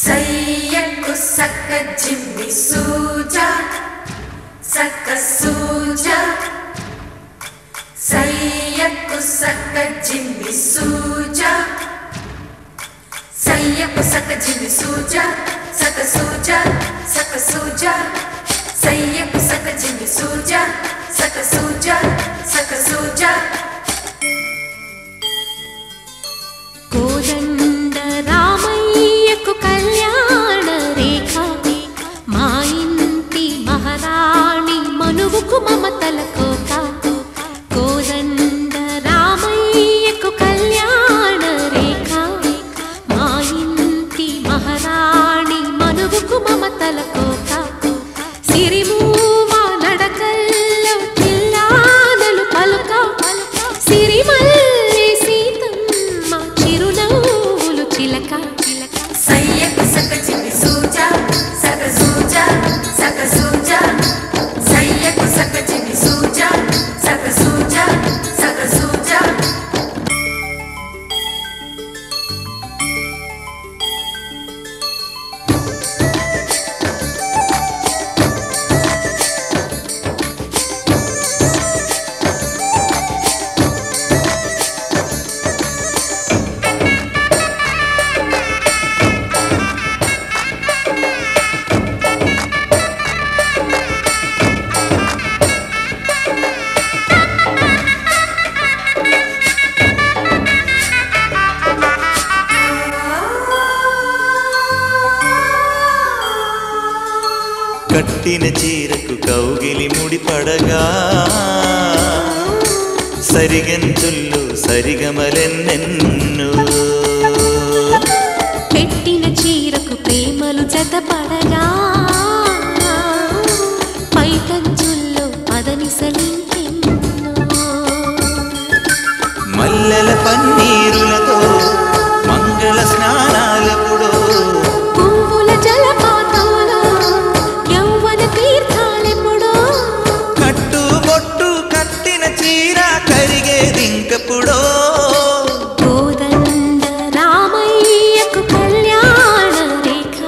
సయ్యకు సక్క జిమ్మి సూజా సక్క సూజా సయ్యకు సక్క జిమ్మి సూజా సయ్యకు సక్క జిమ్మి సూజా సక్క సూజా సక్క సూజా సయ్యకు సక్క జిమ్మి సూజా సక్క సూజా సక్క సూజా చిలక సయ్యకు సక చిమి సూజా సక సూజా సక సూజా సయ్యకు సక చిమి సూజా సక సూజా సక సూజా కట్టిన చీరకు కౌగిలి ముడిపడగా సరిగంతుల్లో సరిగమలెన్నెన్ను పెట్టిన చీరకు ప్రేమలు జతపడగా పైకంచుల్లో పదనిసలింకెన్నో మల్లెల పన్నీరులతో మంగళ స్నానాలపుడో పువ్వుల జలపాతంలో యౌవన తీర్థాలెప్పుడో కట్టుబొట్టు కట్టిన చీర కరిగేదింకపుడో కోదండ రామయ్యకు కళ్యాణ రేఖ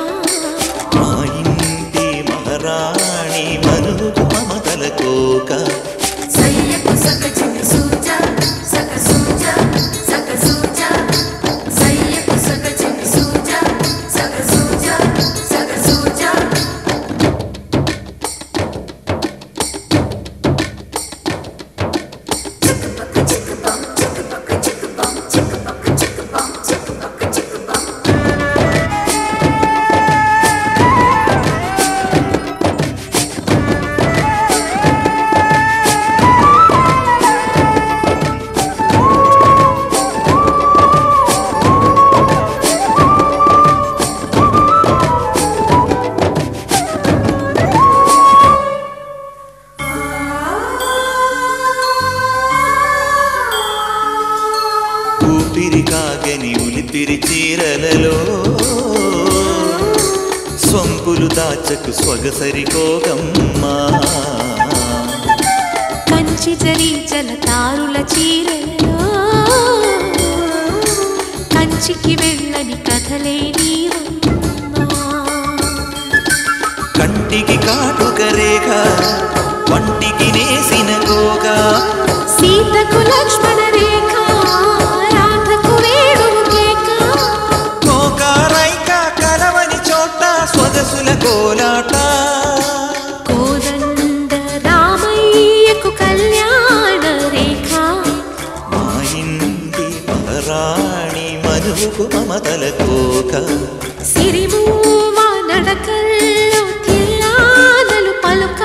మా ఇంటి మహారాణి మనుకు మమతల కోక సయ్యకు సక చిమి సూజా సక సూజా సక సూజా సయ్యకు సక చిమి సూజా సక సూజా సక సూజా చిక్కుపక్క చిక్కుపం చిక్కుపక్క చిక్కుపం చిక్కుపక్క చిక్కుపం చిక్కుపక్క చిక్కుపం ఊపిరి కాగని ఉలిపిరి చీరలలో స్వంపులు దాచకు స్వగసరికోగమ్మా కంచి జరి జలతారుల చీరలో కంచికి వెళ్ళని కథలే నీవమ్మా కంటికి కాటుక రేఖ వంటికి నేసిన గోగా సీతకు లక్ష్మణ రేఖ రాధకు వేణువు కేక కోకారైక కలవని చోట స్వదసుల కోలాట కోదండ రామయ్యకు కళ్యాణ రేఖ మా ఇంటి మహారాణి మనుకు మమతల కోక సిరిమూవ నడకల్లో తిల్లానలు పలుక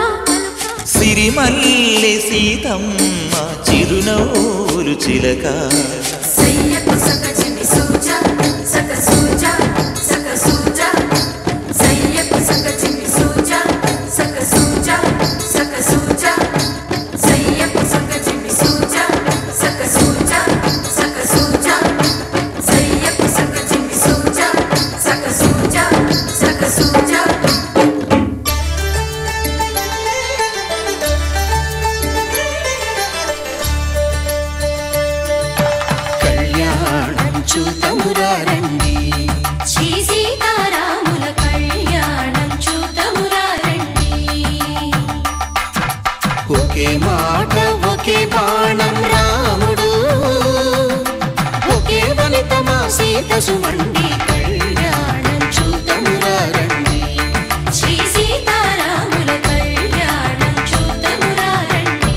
సిరిమల్లె సీతమ్మ చిరునవ్వులు చిలక సయ్యకు సక చిమి సూజా సక సూజా సక సూజా సయ్యకు సక చిమి సూజా సక సూజా సక సూజా సయ్యకు సక చిమి సూజా సక సూజా సక సూజా సయ్యకు సక చిమి సూజా సక సూజా సక సూజా కళ్యాణం చూతమురా రండి శ్రీ సీతారాముల కళ్యాణం చూతమురా రండి ఒకే మాట ఒకే బాణం రాముడు ఒకే వనితమా సీత సుమండి కళ్యాణం చూతమురా రండి శ్రీ సీతారాముల కళ్యాణం చూతమురా రండి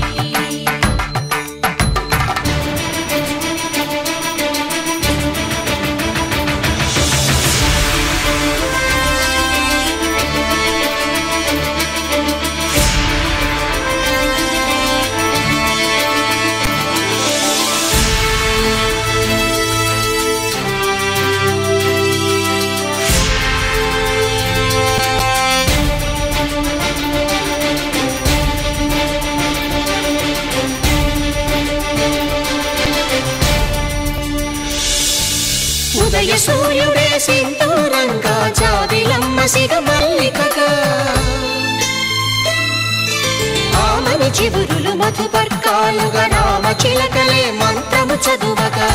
సింధూరంగా జాబిలమ్మ సిగ మల్లికగా ఆమని చివురులు మధుపర్కాలుగా రామ చిలకలే మంత్రము చదువగా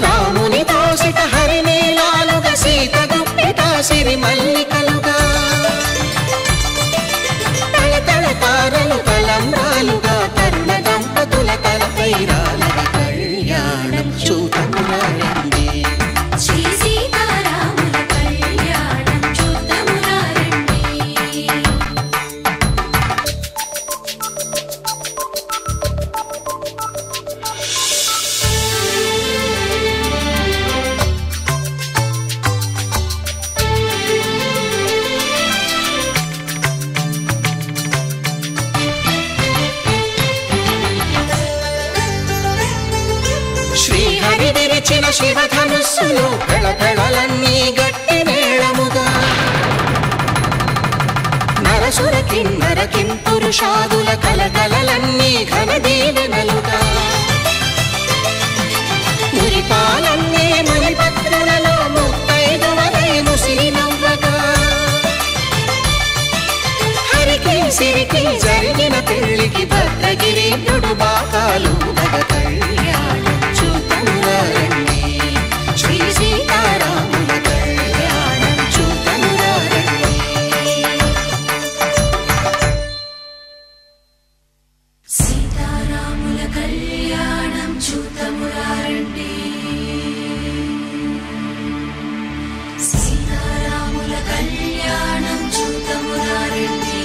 రాముని దోసిట హరినీలాలుగా సీత గుప్పిట సిరి మల్లికలుగా తళతళ తారలు తలంబ్రాలుగా తరుణ దంపతుల తలపైరాలుగా కళ్యాణం చూతమురారండి శ్రీ సీతారాముల కళ్యాణం చూద్దామురారండి. శ్రీహరి విరిచిన శివధనుస్సులు పెళపెళలన్నీ గట్టి మేళముగా నరసుర కిన్నర కింపురుషాదుల కలకలలన్నీ ఘన దీవెనలుగా మురిపాలన్నీ మునిపత్రులలో ముత్తైదువలై ముసిరి నవ్వగా హరికి సిరికి జరిగిన పెళ్లికి భద్రగిరి బాకాలు కళ్యాణం చూతమురారండి శ్రీ సీతారాముల కళ్యాణం చూతమురారండి. సీతారాముల కళ్యాణం చూద్దామురారండి. సీతారాముల కళ్యాణం చూద్దామురారండి.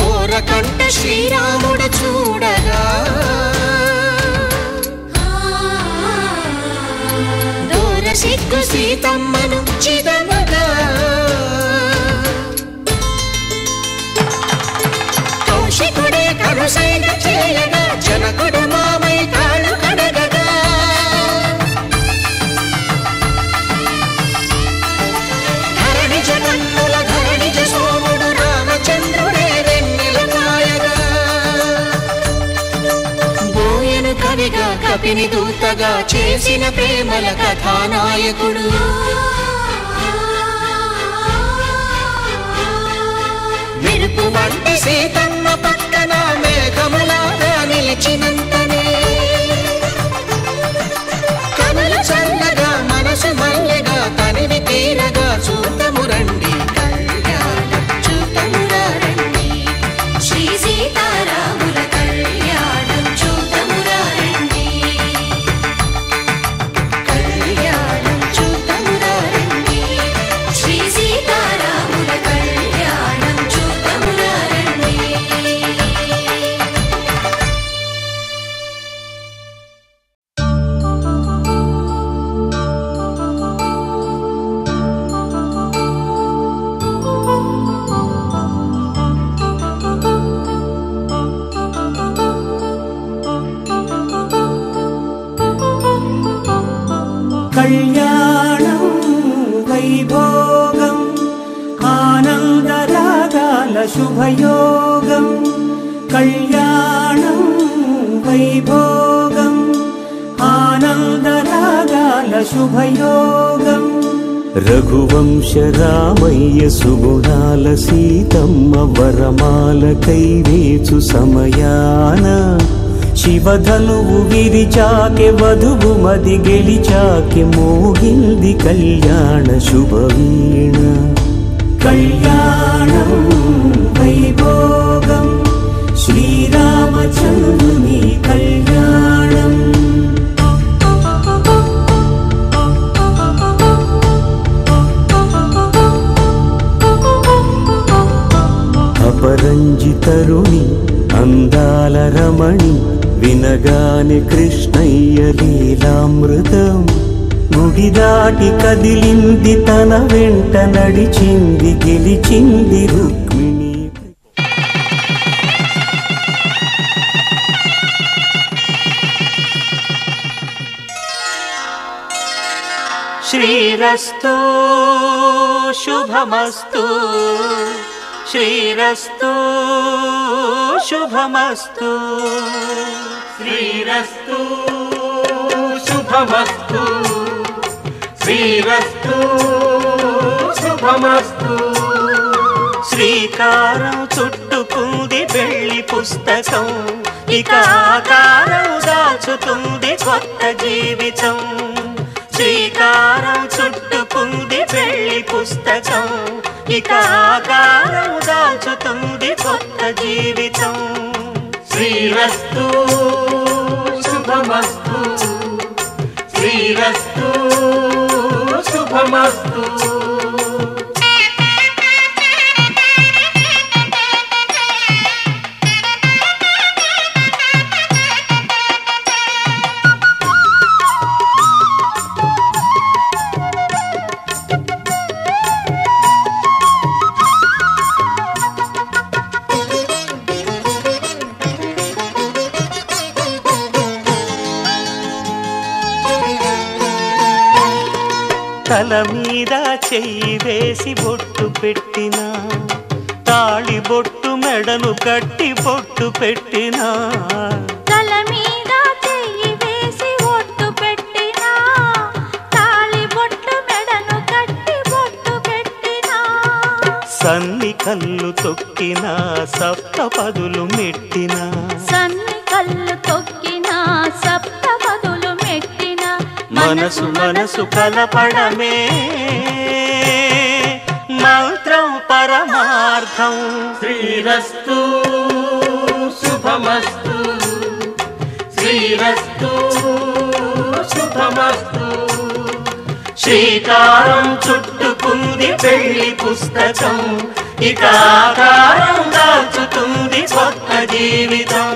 ఓరకంట శ్రీరాముడు చూడగా దూర సిగ్గు సీతమ్మను చిదమగా కౌశికుడే కరుసైన చేయగా జనకుడు మామై కాళ్ళు కడగగా ధరణి జగన్నుల ధరణిజ సోముడు రామచంద్రుడే వెన్నెల కాయగా బోయను కవిగా కపిని దూతగా చేసిన ప్రేమల కథానాయకుడు మెరుపు వంటి సీతమ్మ పక్కన మేఘములాగా నిలిచినంతనే కనులు చల్లగా మనసు మల్లెగా తనివి తీరగా చూతమురండి కళ్యాణం చూతమురారండి శ్రీ సీతారాముల కళ్యాణం చూద్దామురారండి. కళ్యాణం చూతమురారండి శ్రీ సీతారాముల కళ్యాణం చూద్దామురారండి. కళ్యాణం వైభోగం ఆనందరాగాల శుభయోగం కళ్యాణం వైభోగం ఆనందరాగాల శుభయోగం రఘువంశ రామయ్య సుగుణాల సీతమ్మ వరమాల కైవేచు సమయాన శివధనువు విరిచాకె వధువు మది గెలిచాకె మోగింది కళ్యాణ శుభవీణ కళ్యాణం వైభోగం శ్రీరామచంద్రుని కళ్యాణం భావరంజితరుణి అందాల రమణి వినగానే కృష్ణయ్య లీలామృతం గుడి దాటి కదిలింది తన వెంట నడిచింది గెలిచింది రుక్మిణి. శ్రీరస్తు శుభమస్తు శ్రీరస్తు శుభమస్తు శ్రీరస్తు శుభమస్తు శ్రీరస్తు శుభమస్తు. శ్రీకారం చుట్టుకుంది పెళ్లి పుస్తకం ఇక ఆకారం దాచుతుంది కొత్త జీవితం. శ్రీకారం చుట్టుకుంది పెళ్లి పుస్తకం ఇక ఆకారం దాచుతుంది కొత్త జీవితం. శ్రీరస్తు శుభమస్తు శ్రీరస్తు శుభమస్తు. తల మీద చెయ్యి వేసి బొట్టు పెట్టినా తాళి బొట్టు మెడను కట్టి బొట్టు పెట్టినా తల మీద చెయ్యి వేసి బొట్టు పెట్టినా తాళి బొట్టు మెడను కట్టి బొట్టు పెట్టినా సన్ని కళ్ళు తొక్కినా సప్త పదులు మెట్టినా సన్ని కళ్ళు తొక్కినా సప్త పదులు మెట్టినా మనసు మనసు కలపడమే మంత్రం పరమార్థం. శ్రీరస్తు శుభమస్తు శ్రీరస్తు శుభమస్తు. శ్రీకారం చుట్టుకుంది పెళ్లి పుస్తకం ఇక ఆకారం దాచుతుంది కొత్త జీవితం.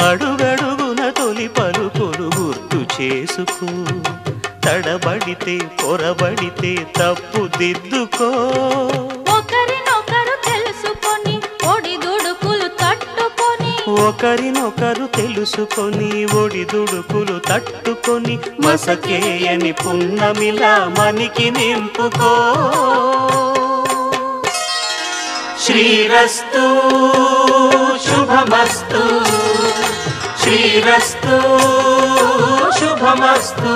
అడుగడుగున తొలి పలుకులు గుర్తు చేసుకో తడబడితే పొరబడితే తప్పు దిద్దుకో. ఒకరినొకరు తెలుసుకొని ఒడిదుడుకులు తట్టుకొని ఒకరినొకరు తెలుసుకొని ఒడిదుడుకులు తట్టుకొని మసకేయని పున్నమిలా మనికి నింపుకో. శ్రీరస్తు శుభమస్తు శ్రీరస్తు శుభమస్తు.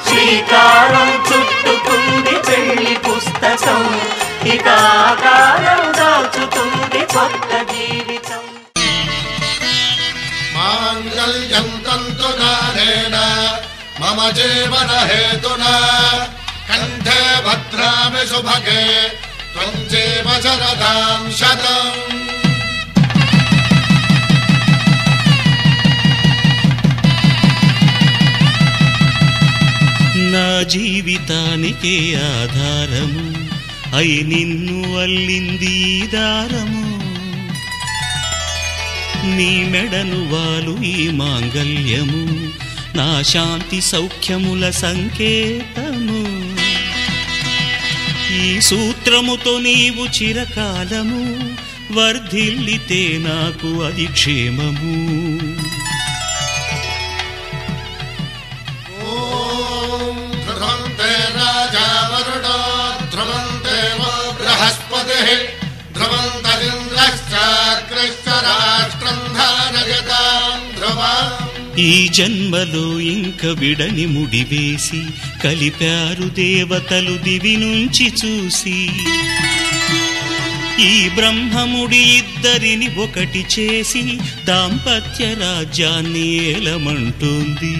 శ్రీకారం చుట్టుకుంది పెళ్లి పుస్తకం ఇక ఆకారం దాచుతుంది కొత్త జీవితం. మాంగళ్యం తంతునానేన మమ జీవన హేతునా కంఠే భద్రామి శుభగే త్వం జీవ శరదాం శతం. నా జీవితానికే ఆధారము అయి నిన్ను అల్లింది దారము. నీ మెడను వాలు ఈ మాంగల్యము నా శాంతి సౌఖ్యముల సంకేతము. ఈ సూత్రముతో నీవు చిరకాలము వర్ధిల్లితే నాకు అది క్షేమము. ధ్రువంతరింద్రశ్చాగ్రశ్చ రాష్ట్రం ధారయతాం ధ్రువం. ఈ జన్మలో ఇంక విడని ముడివేసి కలిపారు దేవతలు దివి నుంచి చూసి ఈ బ్రహ్మముడి ఇద్దరిని ఒకటి చేసి దాంపత్య రాజ్యాన్ని ఏలమంటుంది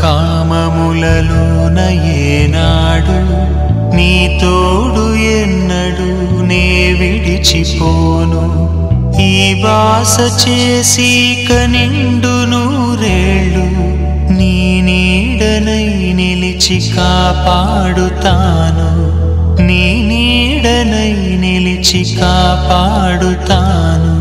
కామములలోన ఏనాడు నీ తోడు ఎన్నడు నే విడిచిపోను ఈ వాస చేసి కనిండు నూరేళ్ళు నీ నీడనై నిలిచి కాపాడుతాను నీ నీడనై నిలిచి కాపాడుతాను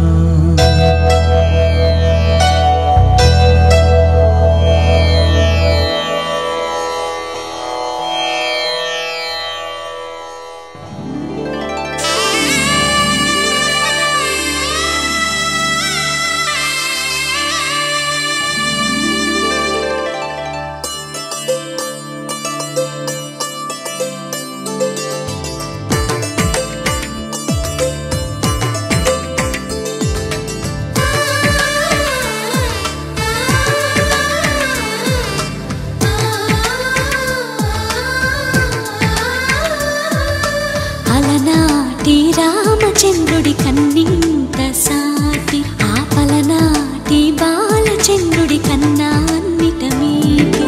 రామచంద్రుడి కన్నింత సాటి ఆపలనాటి బాలచంద్రుడి కన్నా అన్నిట మీటి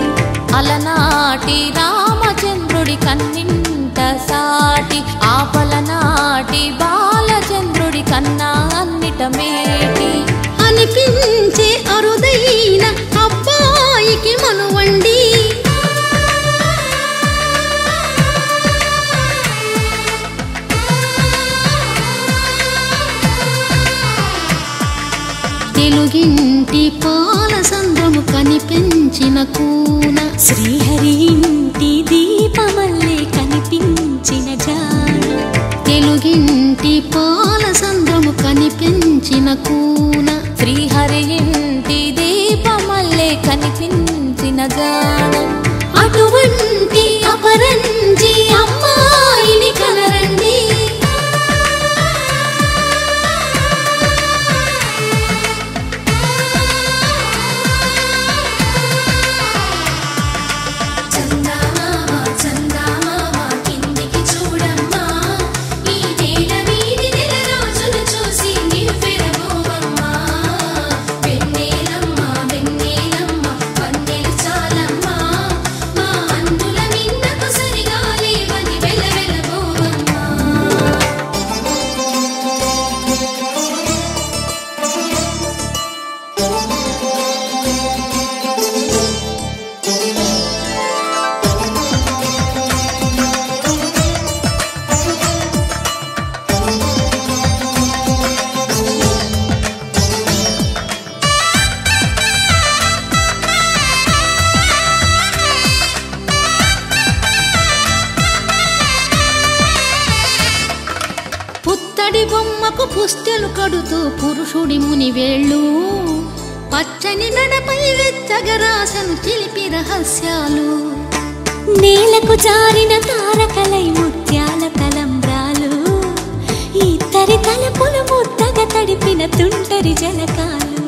అలనాటి రామచంద్రుడి కన్నింత సాటి ఆపలనాటి బాలచంద్రుడి కన్నా అన్నిట మేటి అనిపించే అరుదైన అబ్బాయికి మనువండి తెలుగింటి పాల సంద్రము కనిపించిన కూన శ్రీహరి ఇంటి దీపమల్లే కనిపించిన జాడ తెలుగింటి పాల సంద్రము కనిపించిన కూన శ్రీహరి ఇంటి దీపమల్లే కనిపించిన జాడ అటువంటి అపరంజి అమ్మాయిని కనరండి బొమ్మకు పుస్తెలు కడుతూ పురుషుడి ముని వేళ్ళు పచ్చని మెడపై వెచ్చగరాసను చిలిపి రహస్యాలు నేలకు జారిన తారకలై ముత్యాల తలంబ్రాలు ఇద్దరి తలపులు ముద్దగా తడిపిన తుంటరి జలకాలు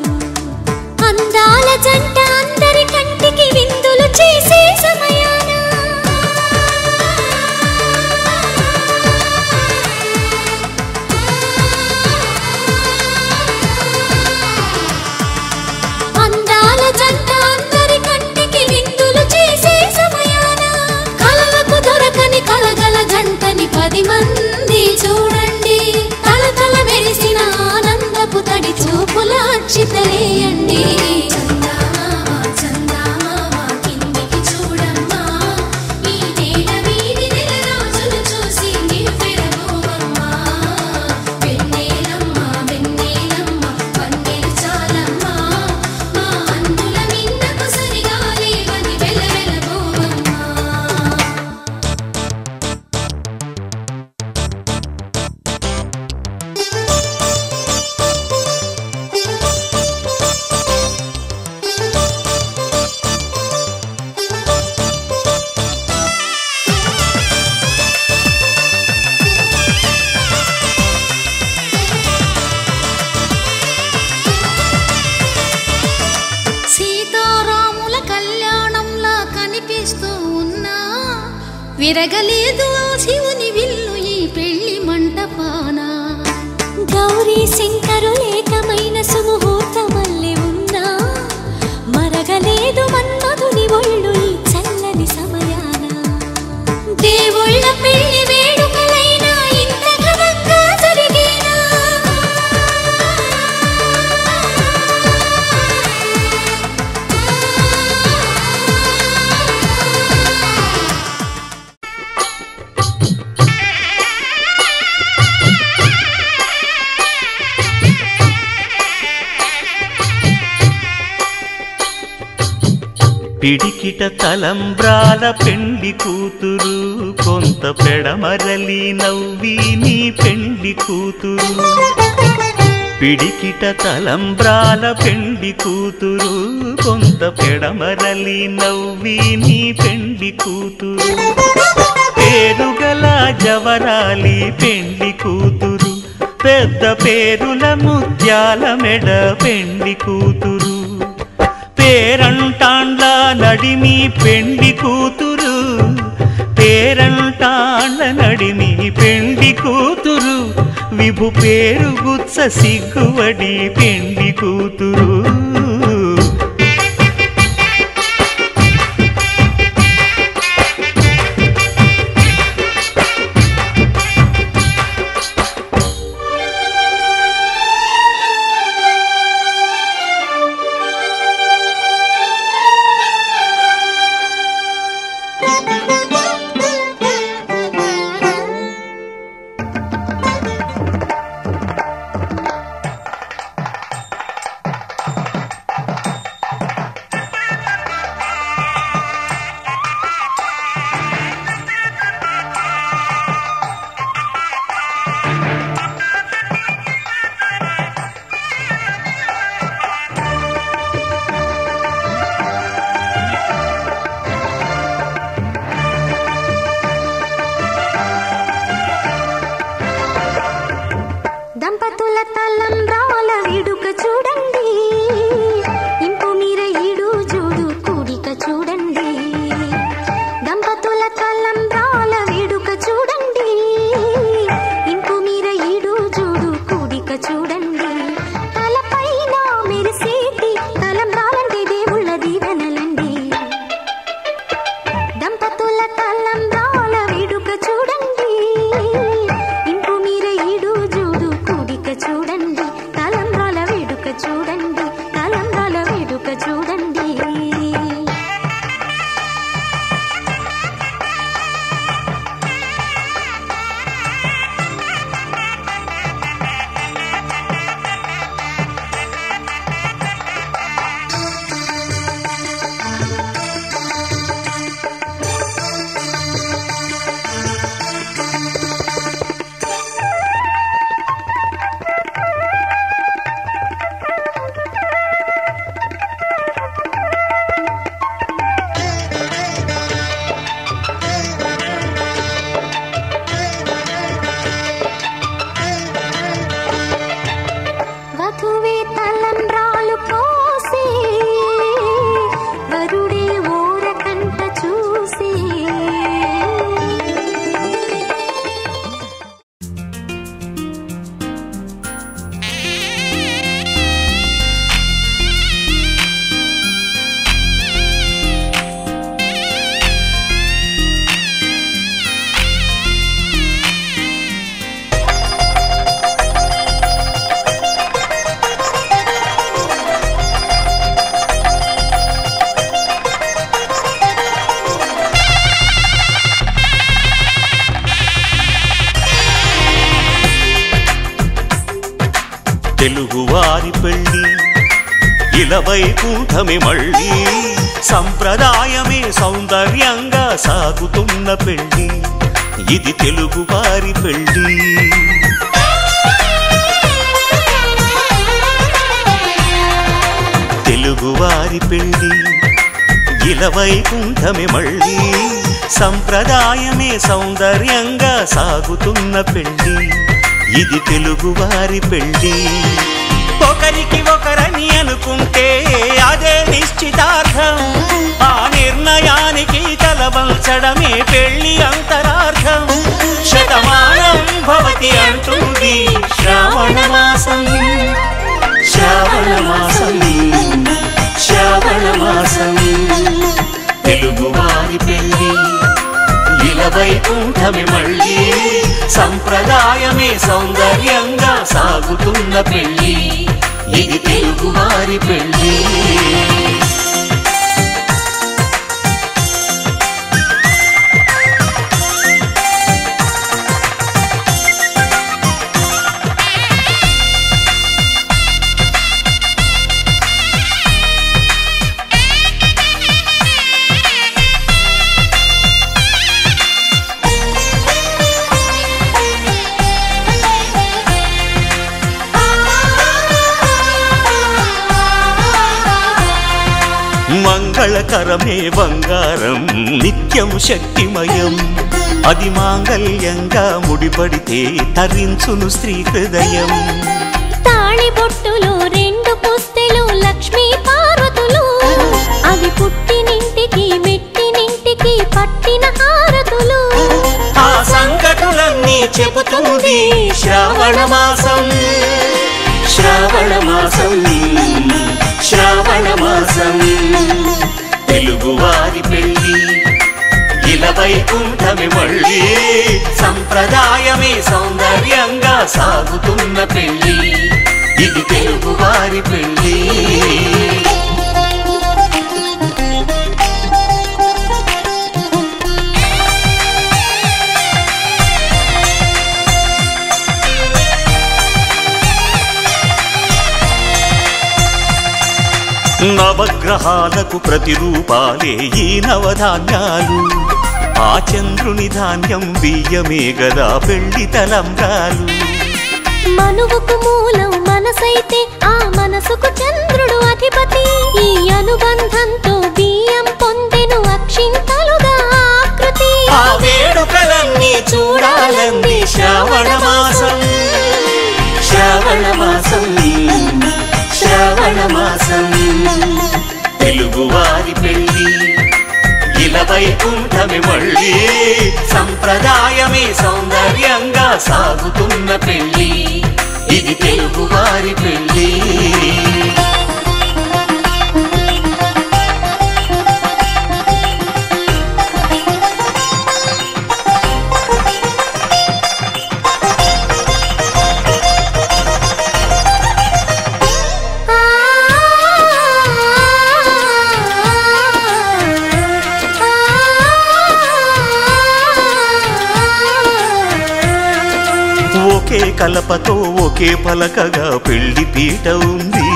అందాల జంట అందరి కంటికి విందులు చేసే సమయాన శీతలేయండి. విరగలేదు శివుని విల్లు ఈ పెళ్లి మంటపాన. గౌరీ శంకరు ఏకమైన సుముహూర్తమల్లె ఉన్నా మరగలేదు మన్మధుని ఒళ్ళు ఈ చల్లని సమయాన. దేవుళ్ళ పెళ్లి వేడుకలైనా ఇంత ఘనంగా జరిగేనా? పిడికిట తలంబ్రాల పెండ్లి కూతురు, కొంత పెడమరలి నవ్వి నీ పెండ్లి కూతురు. పిడికిట తలంబ్రాల పెండ్లి కూతురు, కొంత పెడమరలి నవ్వి నీ పెండ్లి కూతురు. పేరుగల జవరాలి పెండ్లి కూతురు, పెద్ద పేరుల ముత్యాల మెడ పెండ్లి కూతురు. పేరంటాండ్ల నడిమి పెండ్లి కూతురు, పేరంటాండ్ల నడిమి పెండ్లి కూతురు. విభు పేరు గుత్స సిగ్గువడి పెండ్లి కూతురు. దంపతుల తలంబ్రాల వేడుక చూడండి, ఇంపు మీర ఈడు జోడు కూడిక చూడండి. దంపతుల తలంబ్రాల వేడుక చూడండి, ఇంపు మీర ఈడు జోడు కూడిక చూడండి. తలపైన మెరిసేటి తలంబ్రాలంటే దేవుళ్ళ దీవెనలండి. దంపతుల తలంబ్రాల వేడుక చూడండి, ఇంపు మీర ఈడు జోడు కూడిక చూడండి. తలంబ్రాల వేడుక చూడండి. తెలుగువారి పెళ్ళి ఇలవైకుంఠమే మళ్ళీ సంప్రదాయమే సౌందర్యంగా సాగుతున్న పెళ్ళి ఇది తెలుగువారి పెళ్ళి తెలుగువారి పెళ్ళి ఇలవైకుంఠమే మళ్ళీ సంప్రదాయమే సౌందర్యంగా సాగుతున్న పెళ్ళి ఇది తెలుగువారి పెళ్ళి ఒకరికి ఒకరని అనుకుంటే అదే నిశ్చితార్థం ఆ నిర్ణయానికి తలవంచడమే పెళ్లి అంతరార్థం శతమానం భవతి అంటుంది శ్రావణ మాసం శ్రావణ మాసం శ్రావణ మాసం తెలుగువారి పెళ్ళి ఇలవైకుంఠమే మళ్ళీ సంప్రదాయమే సౌందర్యంగా సాగుతున్న పెళ్ళి ఇది తెలుగువారి పెళ్ళి మంగళకరమే బంగారం నిత్యం శక్తిమయం అది మాంగళ్యంగా ముడిపడితే తరించును స్త్రీ హృదయం తాళిబొట్టులో రెండు పుస్తెలు లక్ష్మీ పార్వతులు అవి పుట్టినింటికి మెట్టినింటికి పట్టిన హారతులు ఆ సంకటులన్నీ చెబుతుంది శ్రావణ మాసం శ్రావణ మాసం శ్రావణ మాసం తెలుగువారి పెళ్ళి ఇలవైకుంఠమే మళ్ళీ సంప్రదాయమే సౌందర్యంగా సాగుతున్న పెళ్ళి ఇది తెలుగువారి పెళ్ళి నవగ్రహాలకు ప్రతిరూపాలే ఈ నవధాన్యాలు ఆ చంద్రుని ధాన్యం బియ్యమే గదా పెళ్లి తలంబ్రాలు మనువుకు మూలం మనసైతే ఆ మనసుకు చంద్రుడు అధిపతి ఈ అనుబంధంతో బియ్యం పొందెను అక్షింతలుగా ఆకృతి ఆ వేడుకలన్నీ చూడాలంది శ్రావణ మాసం శ్రావణ మాసం శ్రావణ మాసం తెలుగువారి పెళ్ళి ఇలవైకుంఠమే మళ్ళీ సంప్రదాయమే సౌందర్యంగా సాగుతున్న పెళ్ళి ఇది తెలుగువారి పెళ్ళి ఒకే కలపతో ఒకే పలకగా పెళ్లి పీట ఉంది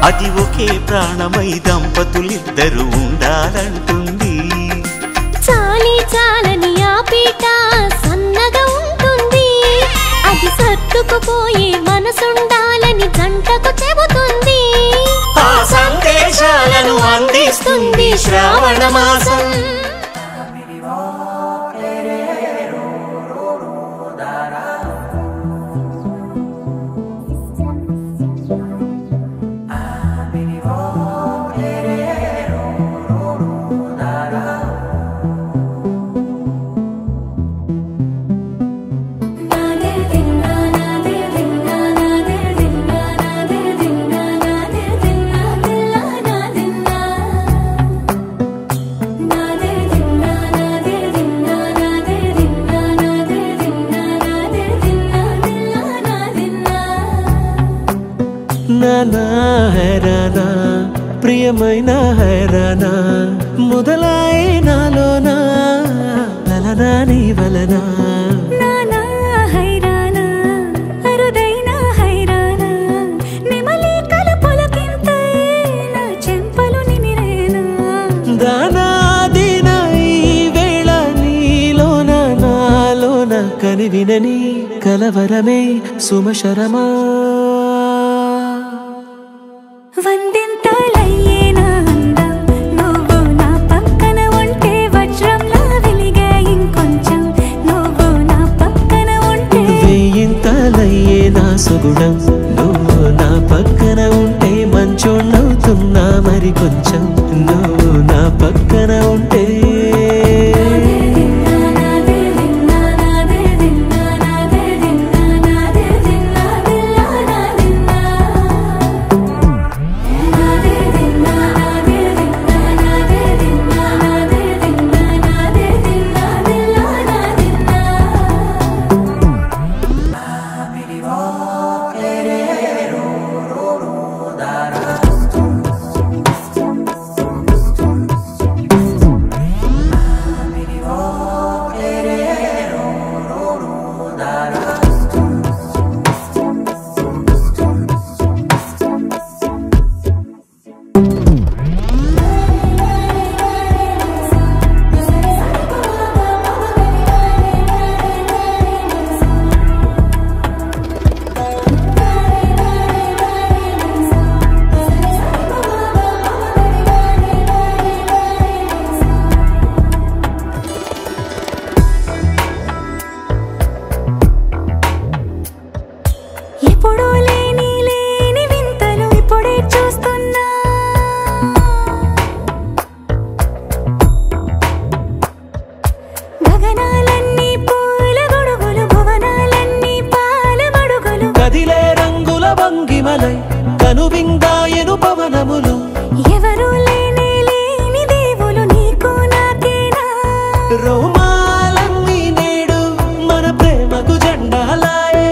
అది ఒకే ప్రాణమై దంపతులిద్దరూ ఉండాలంటుంది చాలి చాలని ఆ పీట సన్నగా ఉంటుంది అది సర్దుకుపోయే మనసుండాలని జంటకు చెబుతుంది ఆ సందేశాలను అందిస్తుంది శ్రావణ మాసం నానా హైరానా ప్రియమైన హైరానా మొదలాయి నాలోనా లలనా నీ వలనా నానా హైరానా అరుదైన హైరానా కని వినని కలవరమే సుమశరమా వందింతలయ్యేనా అందం నువ్వు నా పక్కన ఉంటే వజ్రంలా వెలిగే ఇంకొంచెం నువ్వు నా పక్కన ఉంటే వేయింతలయ్యే నా సుగుణం నువ్వు నా పక్కన ఉంటే మంచోళ్ళవుతున్నా మరి కొంచెం నువ్వు నా పక్కన ఉంటే ఎప్పుడూ లేని వింతలు ఇప్పుడే చూస్తున్నా గగనాలన్నీ పూల గొడుగులు భువనాలన్నీ పాల గొడుగులు కదిలే రంగుల భంగిమలై కనువిందాయను పవనములు ఎవరు లేని దేవులు నీకు నాకేనా రోమాలన్నీ నేడు మన ప్రేమకు జెండాలాయే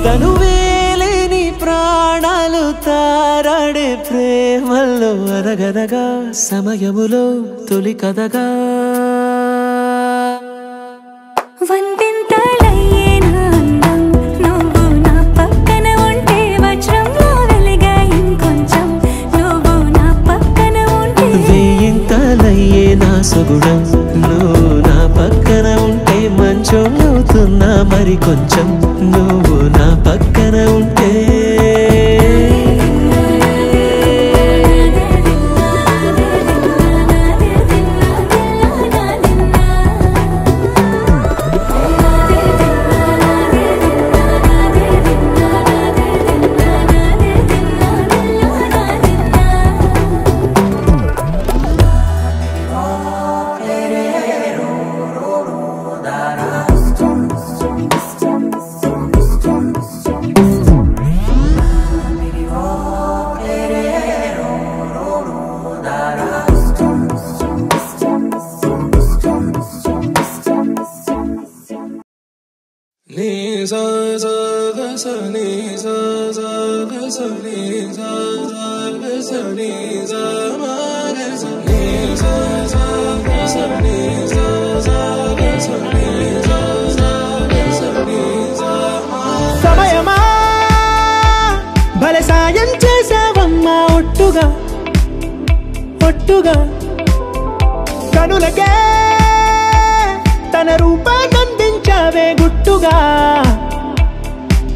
తనువేలేని ప్రాణాలు తారాడే ప్రేమల్లో అరగదగా సమయములో తొలి కథగా వందింతలయ్యేనా అందం నువ్వు నా పక్కన ఉంటే వజ్రంలా వెలిగే ఇంకొంచెం నువ్వు నా పక్కన ఉంటే వేయింతలయ్యే నా సుగుణం నువ్వు నా పక్కన ఉంటే మంచోళ్ళవుతున్నా మరి కొంచెం నువ్వు నా పక్కన ఉంటే సమయమా భలే సాయం చేసావమ్మా ఒట్టుగా ఒట్టుగా కనులకే తన రూపాన్నందించావే గుట్టుగా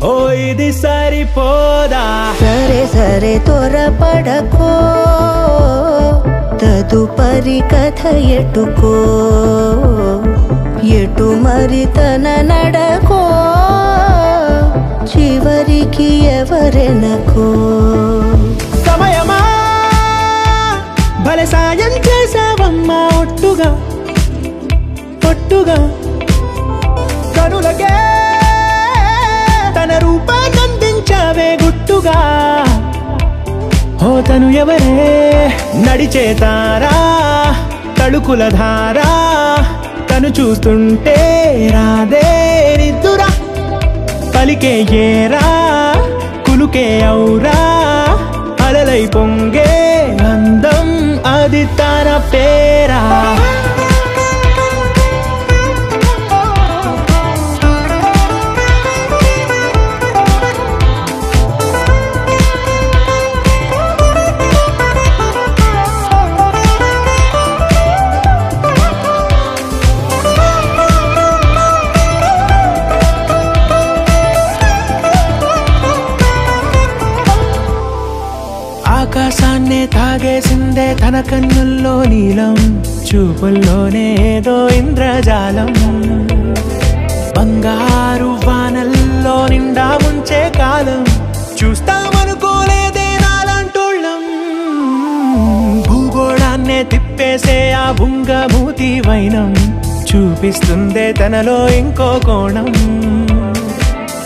ఓ ఇది సరిపోదా సరే సరే త్వరపడకో తదుపరి కథ ఎటుకో ఎటు మరి తన నడకో చివరికి ఎవరెనకో సమయమా భలే సాయం చేసావమ్మా ఒట్టుగా ఒట్టుగా కనులకే తన రూపాన్నందించావే గుట్టుగా ఓ తను ఎవరే నడిచే తారా తడుకుల ధారా తను చూస్తుంటే రాదే నిద్దురా పలికే ఏరా కులుకే ఔరా అలలై పొంగే అందం అది తన పేరా లాగేసిందే తన కన్నుల్లో నీలం, చూపుల్లోనే ఏదో ఇంద్రజాలం. బంగారు వానల్లో నిండా ముంచే కాలం, చూస్తామనుకోలేదే నాలంటోళ్ళం. భూగోళాన్నే తిప్పేసే ఆ బుంగమూతి వైనం, చూపిస్తుందే తనలో ఇంకో కోణం.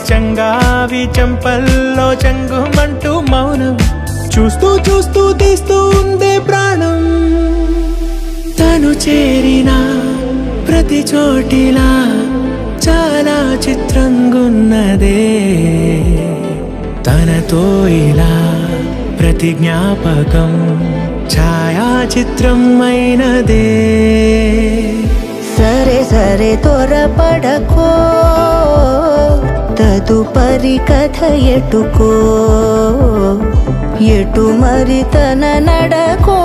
చంగావి చెంపల్లో చెంగుమంటూ మౌనం, చూస్తూ చూస్తూ తీస్తూ ఉందే ప్రాణం. తను చేరిన ప్రతి చోటిలా చాలా చిత్రంగున్నదే, తనతో ఇలా ప్రతి జ్ఞాపకం ఛాయాచిత్రం అయినదే. సరే సరే త్వరపడకో, తదుపరి కథ ఎటుకో, ఎటు మరి తన నడకో,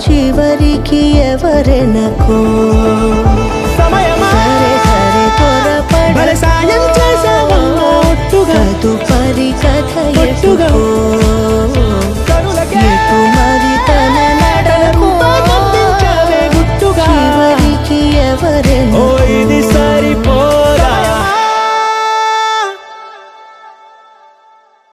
చివరికి ఎవరెనకో. సరే సరే త్వరపడకో, తదుపరి కథ ఎటుకో,